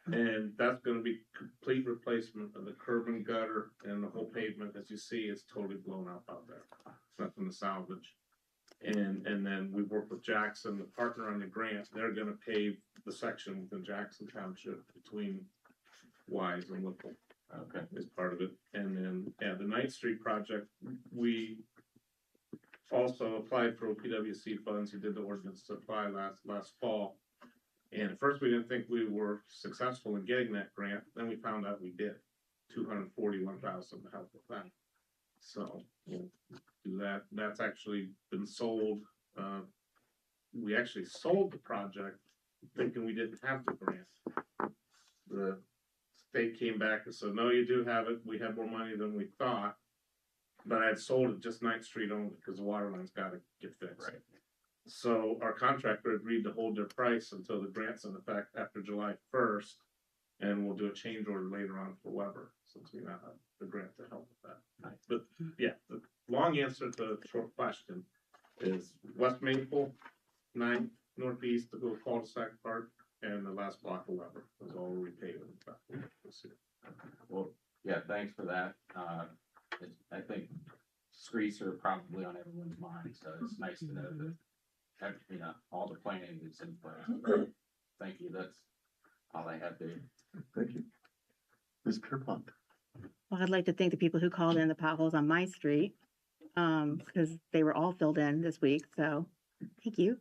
And that's gonna be complete replacement of the curb and gutter, and the whole pavement, as you see, is totally blown up out there. It's nothing to salvage. And then we work with Jackson, the partner on the grant. They're gonna pave the section within Jackson Township between Wise and Whipple.
Okay.
Is part of it. And then, yeah, the 9th Street project, we also applied for OPWC funds. We did the ordinance to apply last fall. And at first we didn't think we were successful in getting that grant. Then we found out we did. 241,000 to help with that. So we'll do that. That's actually been sold. We actually sold the project thinking we didn't have the grant. The state came back and said, no, you do have it. We have more money than we thought. But I had sold it just 9th Street only because the water line's got to get fixed. Right. So our contractor agreed to hold their price until the grant's in effect after July 1st. And we'll do a change order later on for Weber, since we now have the grant to help with that. But yeah, the long answer to the short question is West Maple, 9th Northeast, the little cul-de-sac part, and the last block of Weber is all we're repaving.
Well, yeah, thanks for that. I think streets are probably on everyone's mind, so it's nice to know that, you know, all the planning is in place. Thank you. That's all I have to.
Thank you. Ms. Pierpont.
Well, I'd like to thank the people who called in the potholes on my street, because they were all filled in this week, so thank you.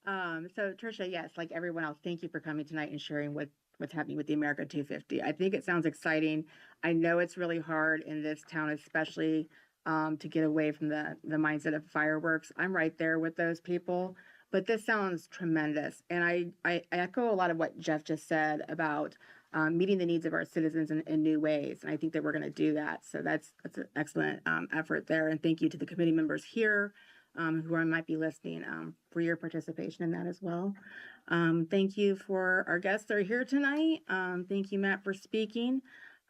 So Tricia, yes, like everyone else, thank you for coming tonight and sharing what's happening with the America 250. I think it sounds exciting. I know it's really hard in this town, especially to get away from the mindset of fireworks. I'm right there with those people, but this sounds tremendous. And I echo a lot of what Jeff just said about meeting the needs of our citizens in new ways. And I think that we're going to do that. So that's an excellent effort there. And thank you to the committee members here who might be listening for your participation in that as well. Thank you for our guests that are here tonight. Thank you, Matt, for speaking.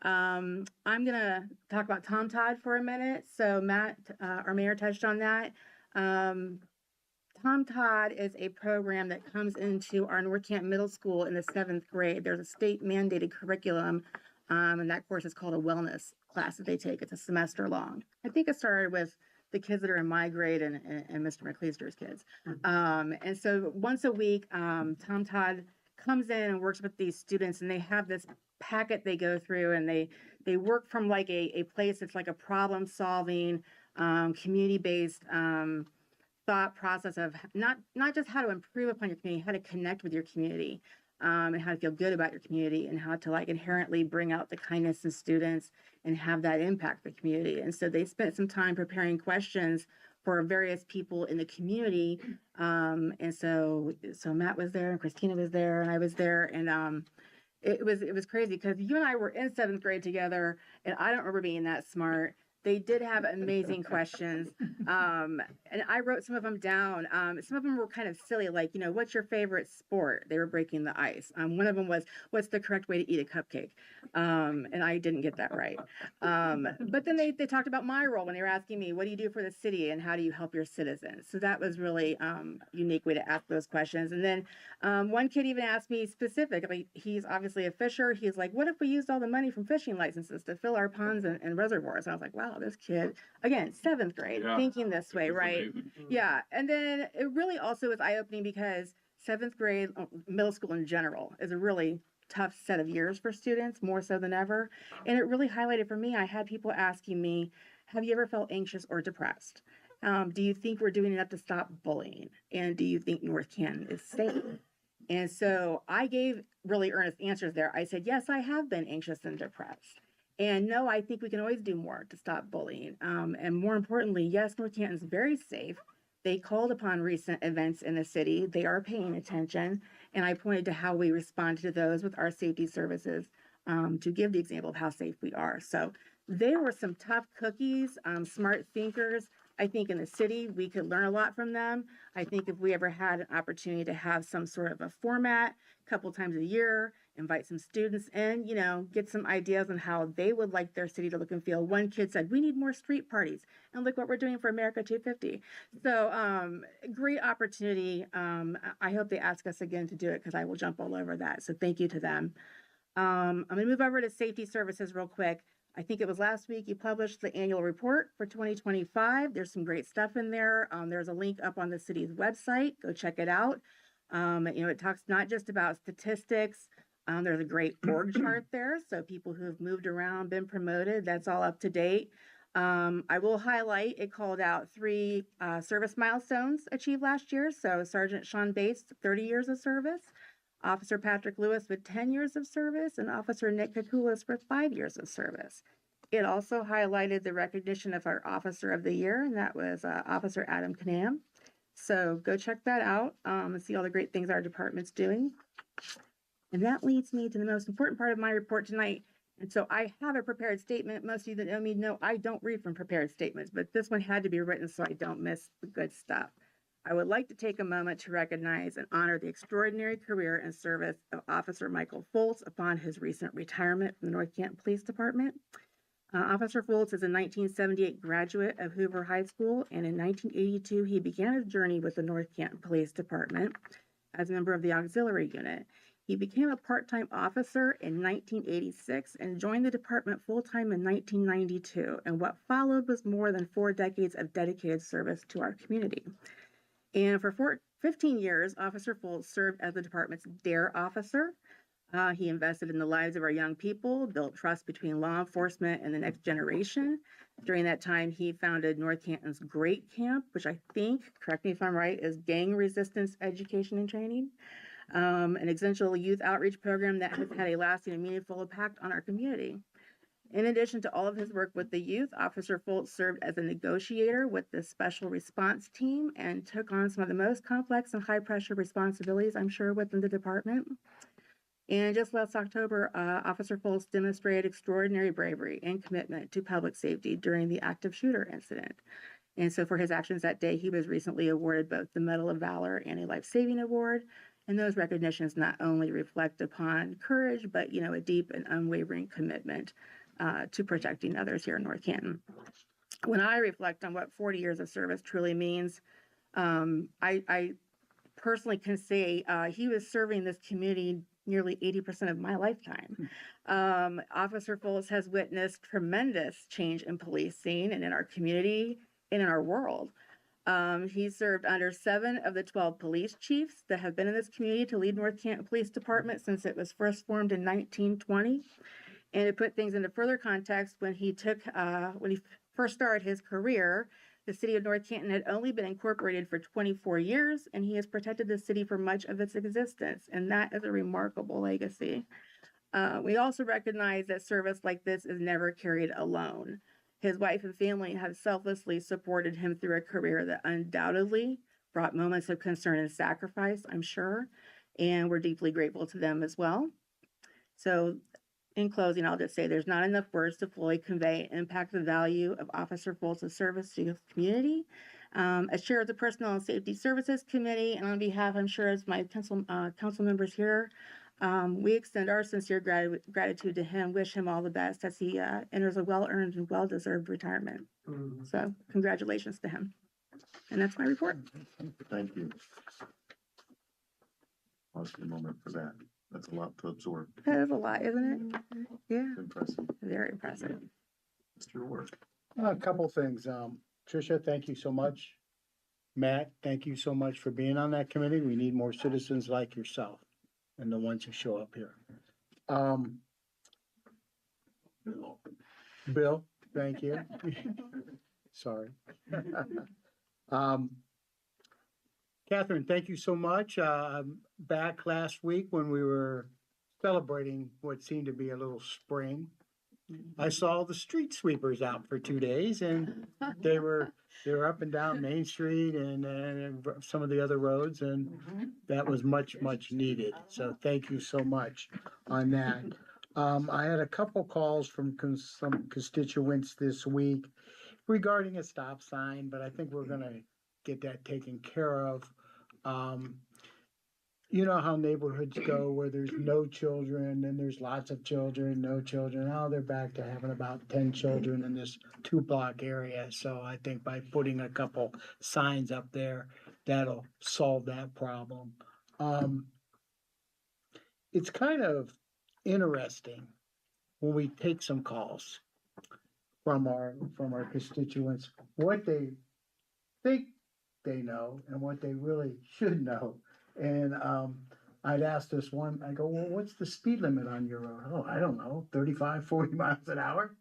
I'm going to talk about Tom Todd for a minute. So Matt, our mayor, touched on that. Tom Todd is a program that comes into our North Canton Middle School in the 7th grade. There's a state mandated curriculum, and that course is called a wellness class that they take. It's a semester long. I think it started with the kids that are in my grade and Mr. McLeister's kids. And so once a week, Tom Todd comes in and works with these students, and they have this packet they go through, and they work from like a place that's like a problem solving, community-based thought process of not just how to improve upon your community, how to connect with your community, and how to feel good about your community, and how to like inherently bring out the kindness in students and have that impact the community. And so they spent some time preparing questions for various people in the community. And so Matt was there, and Christina was there, and I was there, and it was crazy because you and I were in 7th grade together, and I don't remember being that smart. They did have amazing questions. and I wrote some of them down. Some of them were kind of silly, like, what's your favorite sport? They were breaking the ice. One of them was, what's the correct way to eat a cupcake? And I didn't get that right. But then they talked about my role when they were asking me, what do you do for the city and how do you help your citizens? So that was really unique way to ask those questions. And then one kid even asked me specifically, he's obviously a fisher. He's like, what if we used all the money from fishing licenses to fill our ponds and reservoirs? And I was like, wow, this kid, again, 7th grade,
Yeah.
thinking this way,
That's
right?
amazing.
Yeah. And then it really also was eye-opening because 7th grade, middle school in general, is a really tough set of years for students, more so than ever. And it really highlighted for me, I had people asking me, have you ever felt anxious or depressed? Do you think we're doing enough to stop bullying? And do you think North Canton is safe? And so I gave really earnest answers there. I said, yes, I have been anxious and depressed. And no, I think we can always do more to stop bullying. And more importantly, yes, North Canton's very safe. They called upon recent events in the city. They are paying attention. And I pointed to how we responded to those with our safety services to give the example of how safe we are. So there were some tough cookies, smart thinkers. I think in the city, we could learn a lot from them. I think if we ever had an opportunity to have some sort of a format, a couple times a year, invite some students in, get some ideas on how they would like their city to look and feel. One kid said, we need more street parties. And look what we're doing for America 250. So great opportunity. I hope they ask us again to do it because I will jump all over that. So thank you to them. I'm going to move over to safety services real quick. I think it was last week you published the annual report for 2025. There's some great stuff in there. There's a link up on the city's website. Go check it out. It talks not just about statistics. There's a great org chart there. So people who have moved around, been promoted, that's all up to date. I will highlight, it called out 3 service milestones achieved last year. So Sergeant Sean Bates, 30 years of service. Officer Patrick Lewis with 10 years of service, and Officer Nick Kakulis with 5 years of service. It also highlighted the recognition of our Officer of the Year, and that was Officer Adam Canam. So go check that out and see all the great things our department's doing. And that leads me to the most important part of my report tonight. And so I have a prepared statement. Most of you that know me know I don't read from prepared statements, but this one had to be written so I don't miss the good stuff. I would like to take a moment to recognize and honor the extraordinary career and service of Officer Michael Foltz upon his recent retirement from the North Canton Police Department. Officer Foltz is a 1978 graduate of Hoover High School, and in 1982, he began his journey with the North Canton Police Department as a member of the auxiliary unit. He became a part-time officer in 1986 and joined the department full-time in 1992, and what followed was more than 4 decades of dedicated service to our community. And for 15 years, Officer Foltz served as the department's DARE officer. He invested in the lives of our young people, built trust between law enforcement and the next generation. During that time, he founded North Canton's GREAT Camp, which I think, correct me if I'm right, is Gang Resistance Education and Training, an essential youth outreach program that has had a lasting and meaningful impact on our community. In addition to all of his work with the youth, Officer Foltz served as a negotiator with the Special Response Team and took on some of the most complex and high-pressure responsibilities, I'm sure, within the department. And just last October, Officer Foltz demonstrated extraordinary bravery and commitment to public safety during the active shooter incident. And so for his actions that day, he was recently awarded both the Medal of Valor and a Life-Saving Award. And those recognitions not only reflect upon courage, but, a deep and unwavering commitment to protecting others here in North Canton. When I reflect on what 40 years of service truly means, I personally can say he was serving this community nearly 80% of my lifetime. Officer Foltz has witnessed tremendous change in policing and in our community and in our world. He served under 7 of the 12 police chiefs that have been in this community to lead North Canton Police Department since it was first formed in 1920. And to put things into further context, when he first started his career, the city of North Canton had only been incorporated for 24 years, and he has protected the city for much of its existence, and that is a remarkable legacy. We also recognize that service like this is never carried alone. His wife and family have selflessly supported him through a career that undoubtedly brought moments of concern and sacrifice, I'm sure, and we're deeply grateful to them as well. So in closing, I'll just say there's not enough words to fully convey and impact the value of Officer Foltz's service to the community. As chair of the Personnel and Safety Services Committee, and on behalf, I'm sure, as my council members here, we extend our sincere gratitude to him, wish him all the best as he enters a well-earned and well-deserved retirement. So congratulations to him. And that's my report.
Thank you. Pause for a moment for that. That's a lot to absorb.
That is a lot, isn't it? Yeah,
Impressive.
very impressive.
Mr. Ward.
A couple things. Tricia, thank you so much. Matt, thank you so much for being on that committee. We need more citizens like yourself and the ones who show up here. Bill, thank you. Sorry. Catherine, thank you so much. Back last week when we were celebrating what seemed to be a little spring, I saw the street sweepers out for 2 days, and they were up and down Main Street and some of the other roads, and that was much needed. So thank you so much on that. I had a couple calls from some constituents this week regarding a stop sign, but I think we're gonna get that taken care of. You know how neighborhoods go where there's no children and there's lots of children, no children. Now they're back to having about 10 children in this 2-block area. So I think by putting a couple signs up there, that'll solve that problem. It's kind of interesting when we take some calls from our constituents, what they think they know and what they really should know. And I'd ask this one, I go, well, what's the speed limit on your road? Oh, I don't know, 35, 40 miles an hour?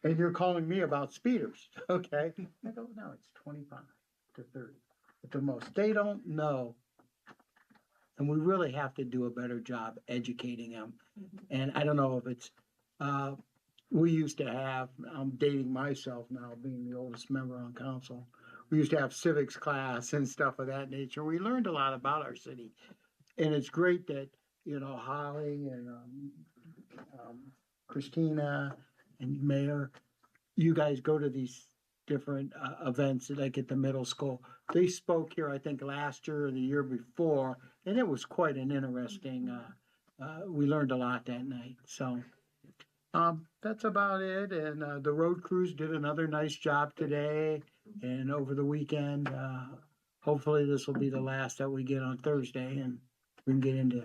And you're calling me about speeders, okay? I go, no, it's 25 to 30 at the most. They don't know. And we really have to do a better job educating them. And I don't know if it's, we used to have, I'm dating myself now, being the oldest member on council. We used to have civics class and stuff of that nature. We learned a lot about our city. And it's great that, you know, Holly and Christina and Mayor, you guys go to these different events like at the middle school. They spoke here, I think, last year or the year before, and it was quite an interesting, we learned a lot that night. So that's about it. And the road crews did another nice job today and over the weekend. Hopefully this will be the last that we get on Thursday and we can get into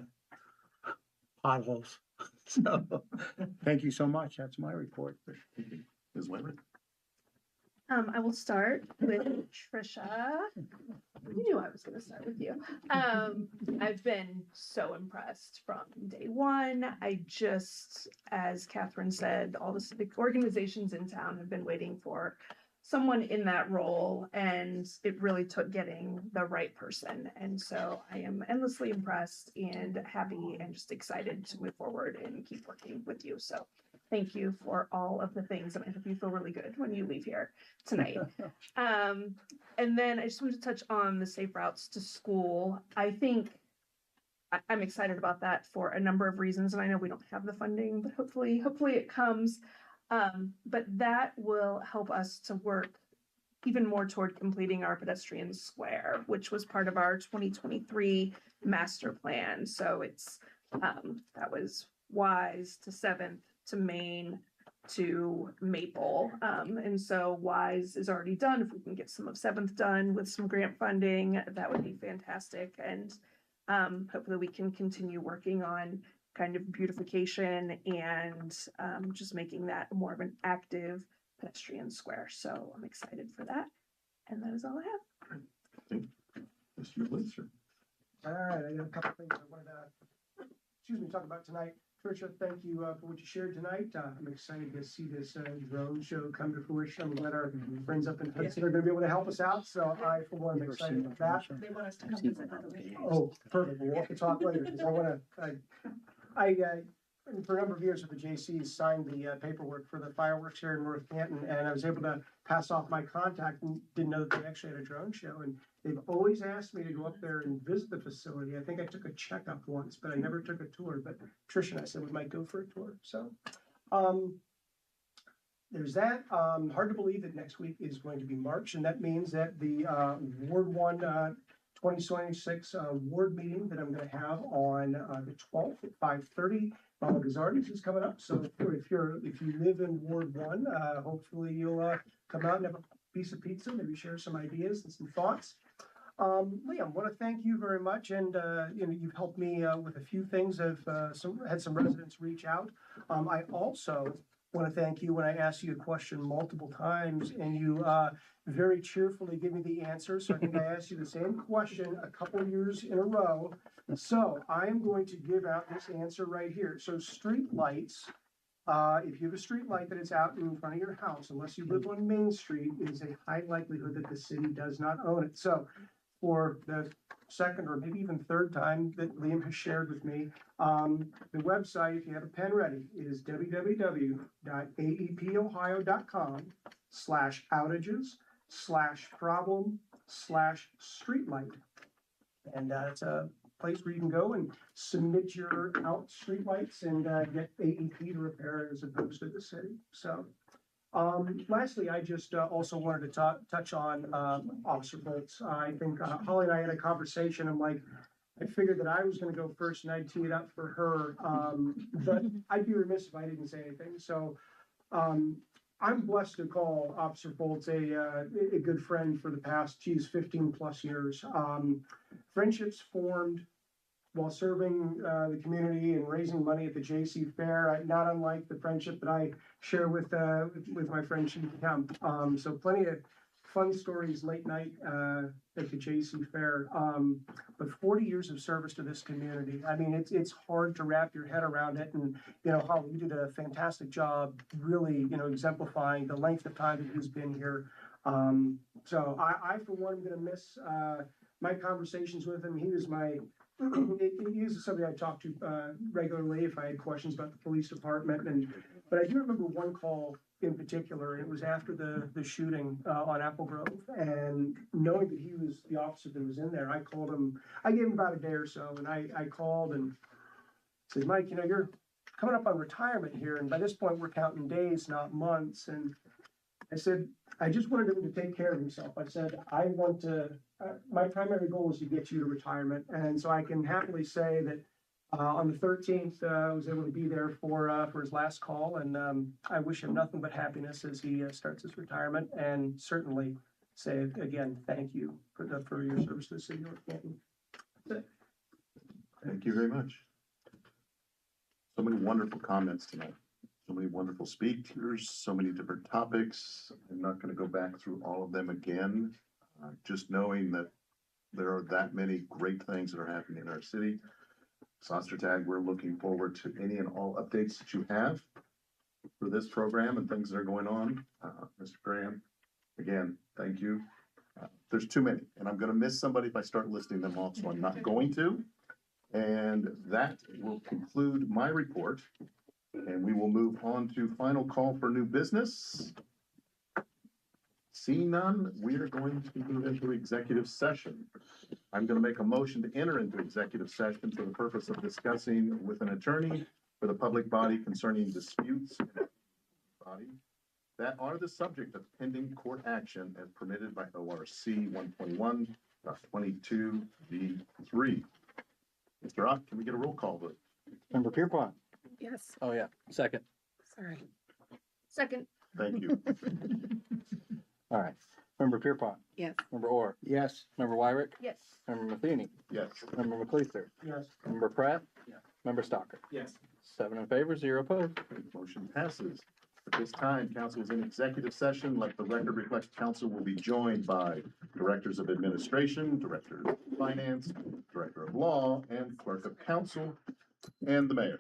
potholes. So thank you so much. That's my report.
Ms. Lambert.
I will start with Tricia. You knew I was going to start with you. I've been so impressed from day one. I just, as Catherine said, all the civic organizations in town have been waiting for someone in that role, and it really took getting the right person. And so I am endlessly impressed and happy and just excited to move forward and keep working with you. So thank you for all of the things, and I hope you feel really good when you leave here tonight. And then I just wanted to touch on the safe routes to school. I think I'm excited about that for a number of reasons, and I know we don't have the funding, but hopefully it comes. But that will help us to work even more toward completing our pedestrian square, which was part of our 2023 master plan. So it's that was Wise to 7th to Main to Maple. And so Wise is already done. If we can get some of 7th done with some grant funding, that would be fantastic. And hopefully we can continue working on kind of beautification and just making that more of an active pedestrian square. So I'm excited for that. And that is all I have.
Thank you. Mr. Blitzer.
All right, I got a couple things I wanted to, talk about tonight. Tricia, thank you for what you shared tonight. I'm excited to see this drone show come to fruition. I'm glad our friends up in Hudson are going to be able to help us out. So I, for one, am excited about that.
They want us to come visit, by the way.
Oh, perfect. We'll have to talk later because I want to, for a number of years with the JCs, signed the paperwork for the fireworks here in North Canton, and I was able to pass off my contact and didn't know that they actually had a drone show. And they've always asked me to go up there and visit the facility. I think I took a checkup once, but I never took a tour. But Tricia and I said we might go for a tour. So there's that. Hard to believe that next week is going to be March, and that means that the Ward One 2026 ward meeting that I'm going to have on the 12th at 5:30. Mama Gazzardi's is coming up, so if you live in Ward One, hopefully you'll come out and have a piece of pizza, maybe share some ideas and some thoughts. Liam, I want to thank you very much, and you've helped me with a few things. I've had some residents reach out. I also want to thank you when I asked you a question multiple times, and you very cheerfully give me the answer. So I think I asked you the same question a couple years in a row. So I am going to give out this answer right here. So street lights. If you have a street light that is out in front of your house, unless you live on Main Street, it is a high likelihood that the city does not own it. So for the second or maybe even third time that Liam has shared with me, the website, if you have a pen ready, is www.aepohio.com/outages/problem/streetlight. And it's a place where you can go and submit your out streetlights and get AEP to repair it as opposed to the city. So lastly, I just also wanted to touch on Officer Bolts. I think Holly and I had a conversation. I'm like, I figured that I was going to go first and I'd tee it up for her. But I'd be remiss if I didn't say anything. So I'm blessed to call Officer Bolts a good friend for the past, 15 plus years. Friendships formed while serving the community and raising money at the JC Fair, not unlike the friendship that I share with my friend Chief Kemp. So plenty of fun stories late night at the JC Fair. But 40 years of service to this community. I mean, it's hard to wrap your head around it. And Holly, you did a fantastic job, really, exemplifying the length of time that he's been here. So I for one, am going to miss my conversations with him. He was somebody I talked to regularly if I had questions about the police department. But I do remember one call in particular, and it was after the shooting on Apple Grove. And knowing that he was the officer that was in there, I called him. I gave him about a day or so, and I called and said, Mike, you're coming up on retirement here, and by this point we're counting days, not months. And I said, I just wanted him to take care of himself. I said, I want to. My primary goal is to get you to retirement, and so I can happily say that on the 13th, I was able to be there for his last call, and I wish him nothing but happiness as he starts his retirement, and certainly say again, thank you for your service to the city of North Canton.
Thank you very much. So many wonderful comments tonight. So many wonderful speakers, so many different topics. I'm not going to go back through all of them again. Just knowing that there are that many great things that are happening in our city. Sostertag, we're looking forward to any and all updates that you have for this program and things that are going on. Mr. Graham, again, thank you. There's too many, and I'm going to miss somebody if I start listing them off, so I'm not going to. And that will conclude my report. And we will move on to final call for new business. Seeing none, we are going to move into executive session. I'm going to make a motion to enter into executive session for the purpose of discussing with an attorney for the public body concerning disputes in the body that are the subject of pending court action as permitted by ORC 121.22B3. Mr. Ott, can we get a roll call vote?
Member Pierpont.
Yes,
Oh, yeah. Second.
sorry.
Second.
Thank you.
All right. Member Pierpont.
Yes.
Member Orr.
Yes.
Member Wyrick.
Yes.
Member Matheny.
Yes.
Member McLeaster.
Yes.
Member Pratt.
Yeah.
Member Stocker.
Yes.
7 in favor, 0 opposed.
Motion passes. At this time, council is in executive session. Let the record reflect council will be joined by directors of administration, director of finance, director of law, and clerk of council, and the mayor.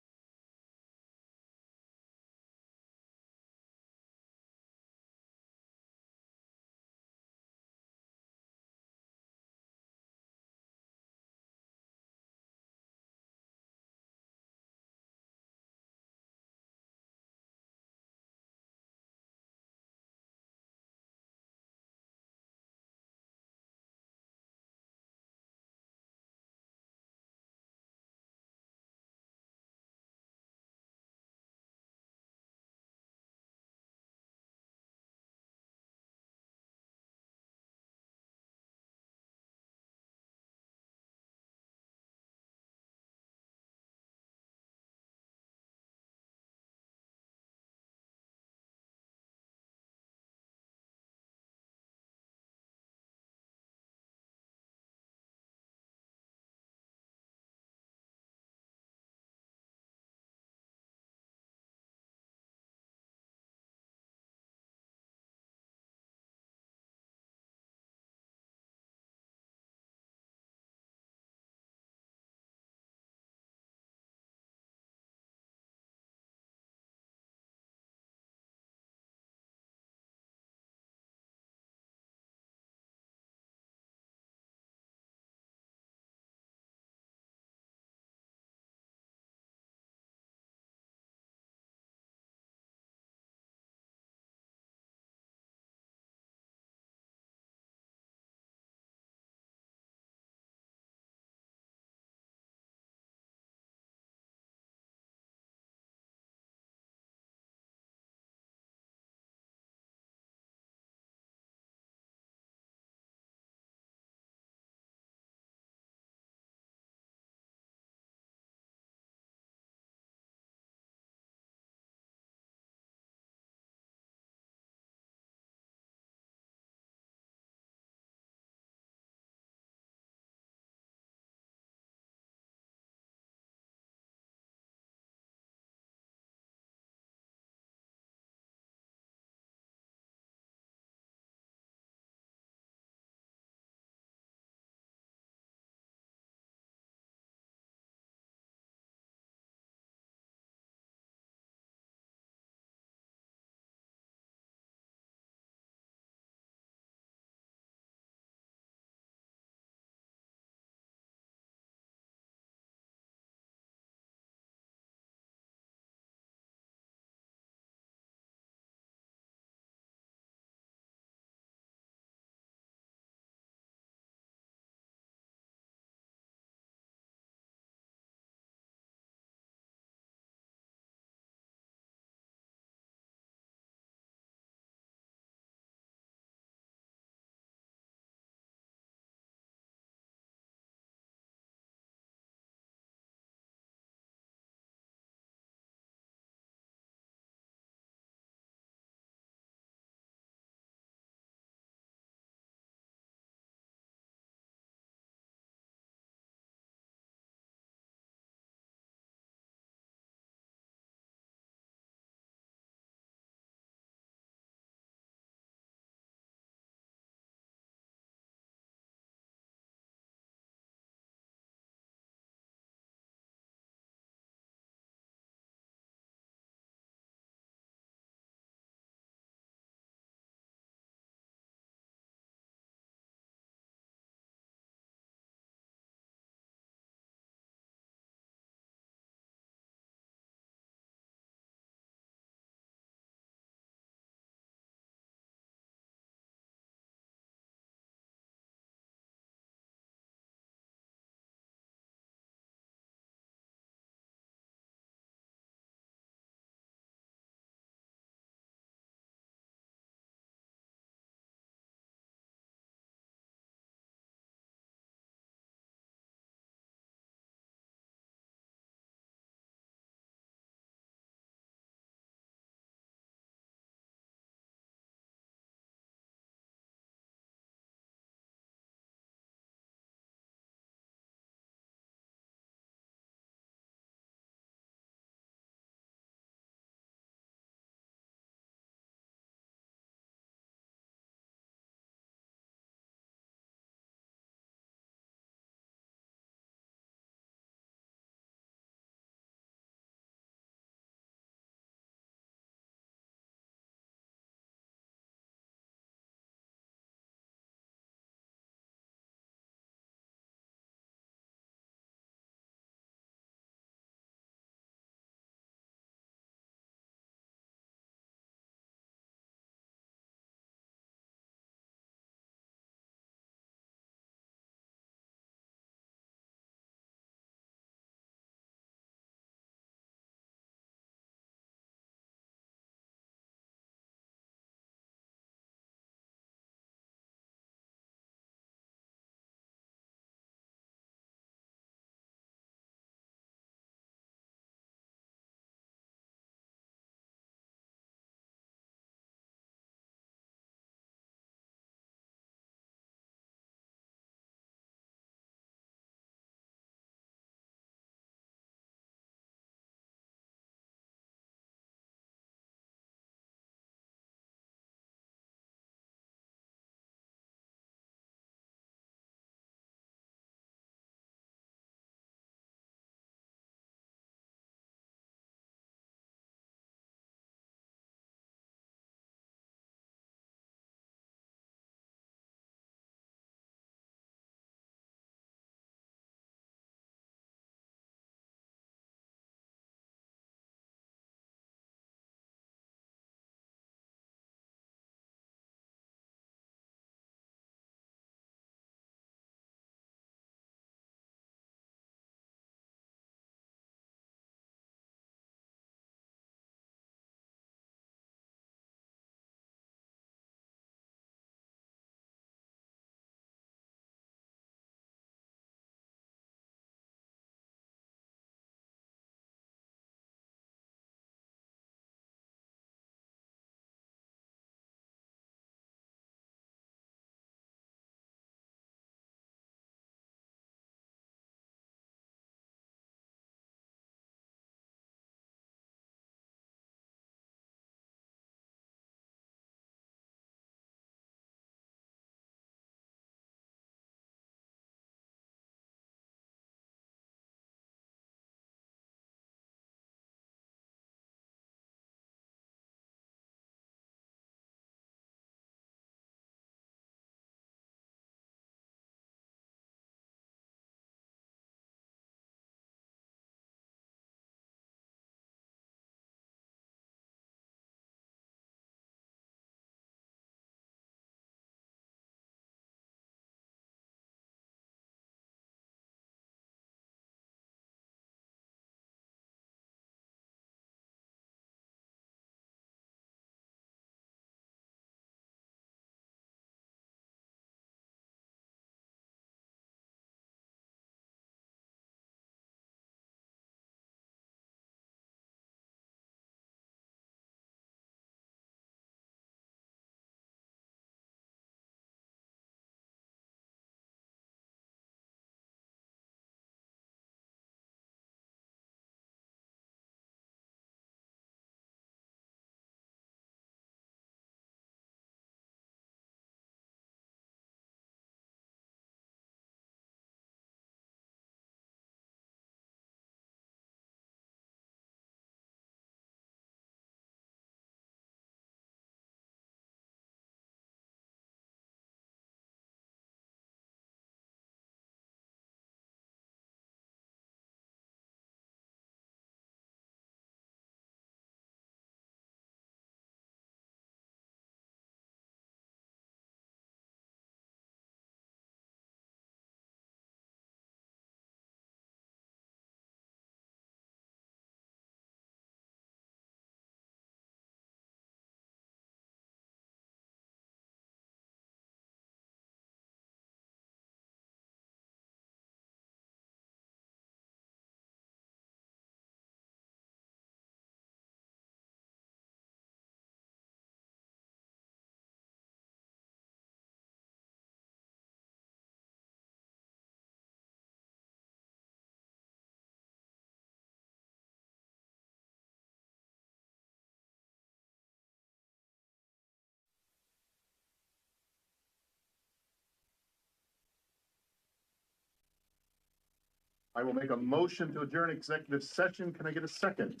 I will make a motion to adjourn executive session. Can I get a second?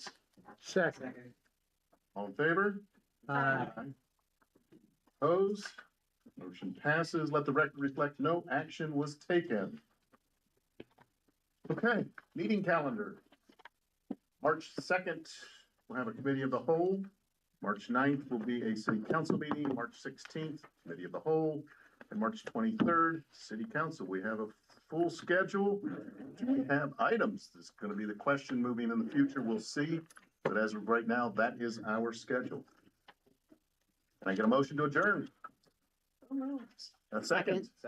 Second.
All in favor? Opposed? Motion passes. Let the record reflect no action was taken. Okay, meeting calendar. March 2nd, we'll have a committee of the whole. March 9th will be a city council meeting. March 16th, committee of the whole. And March 23rd, city council. We have a full schedule. Do we have items? This is going to be the question moving in the future. We'll see. But as of right now, that is our schedule. Can I get a motion to adjourn? A second.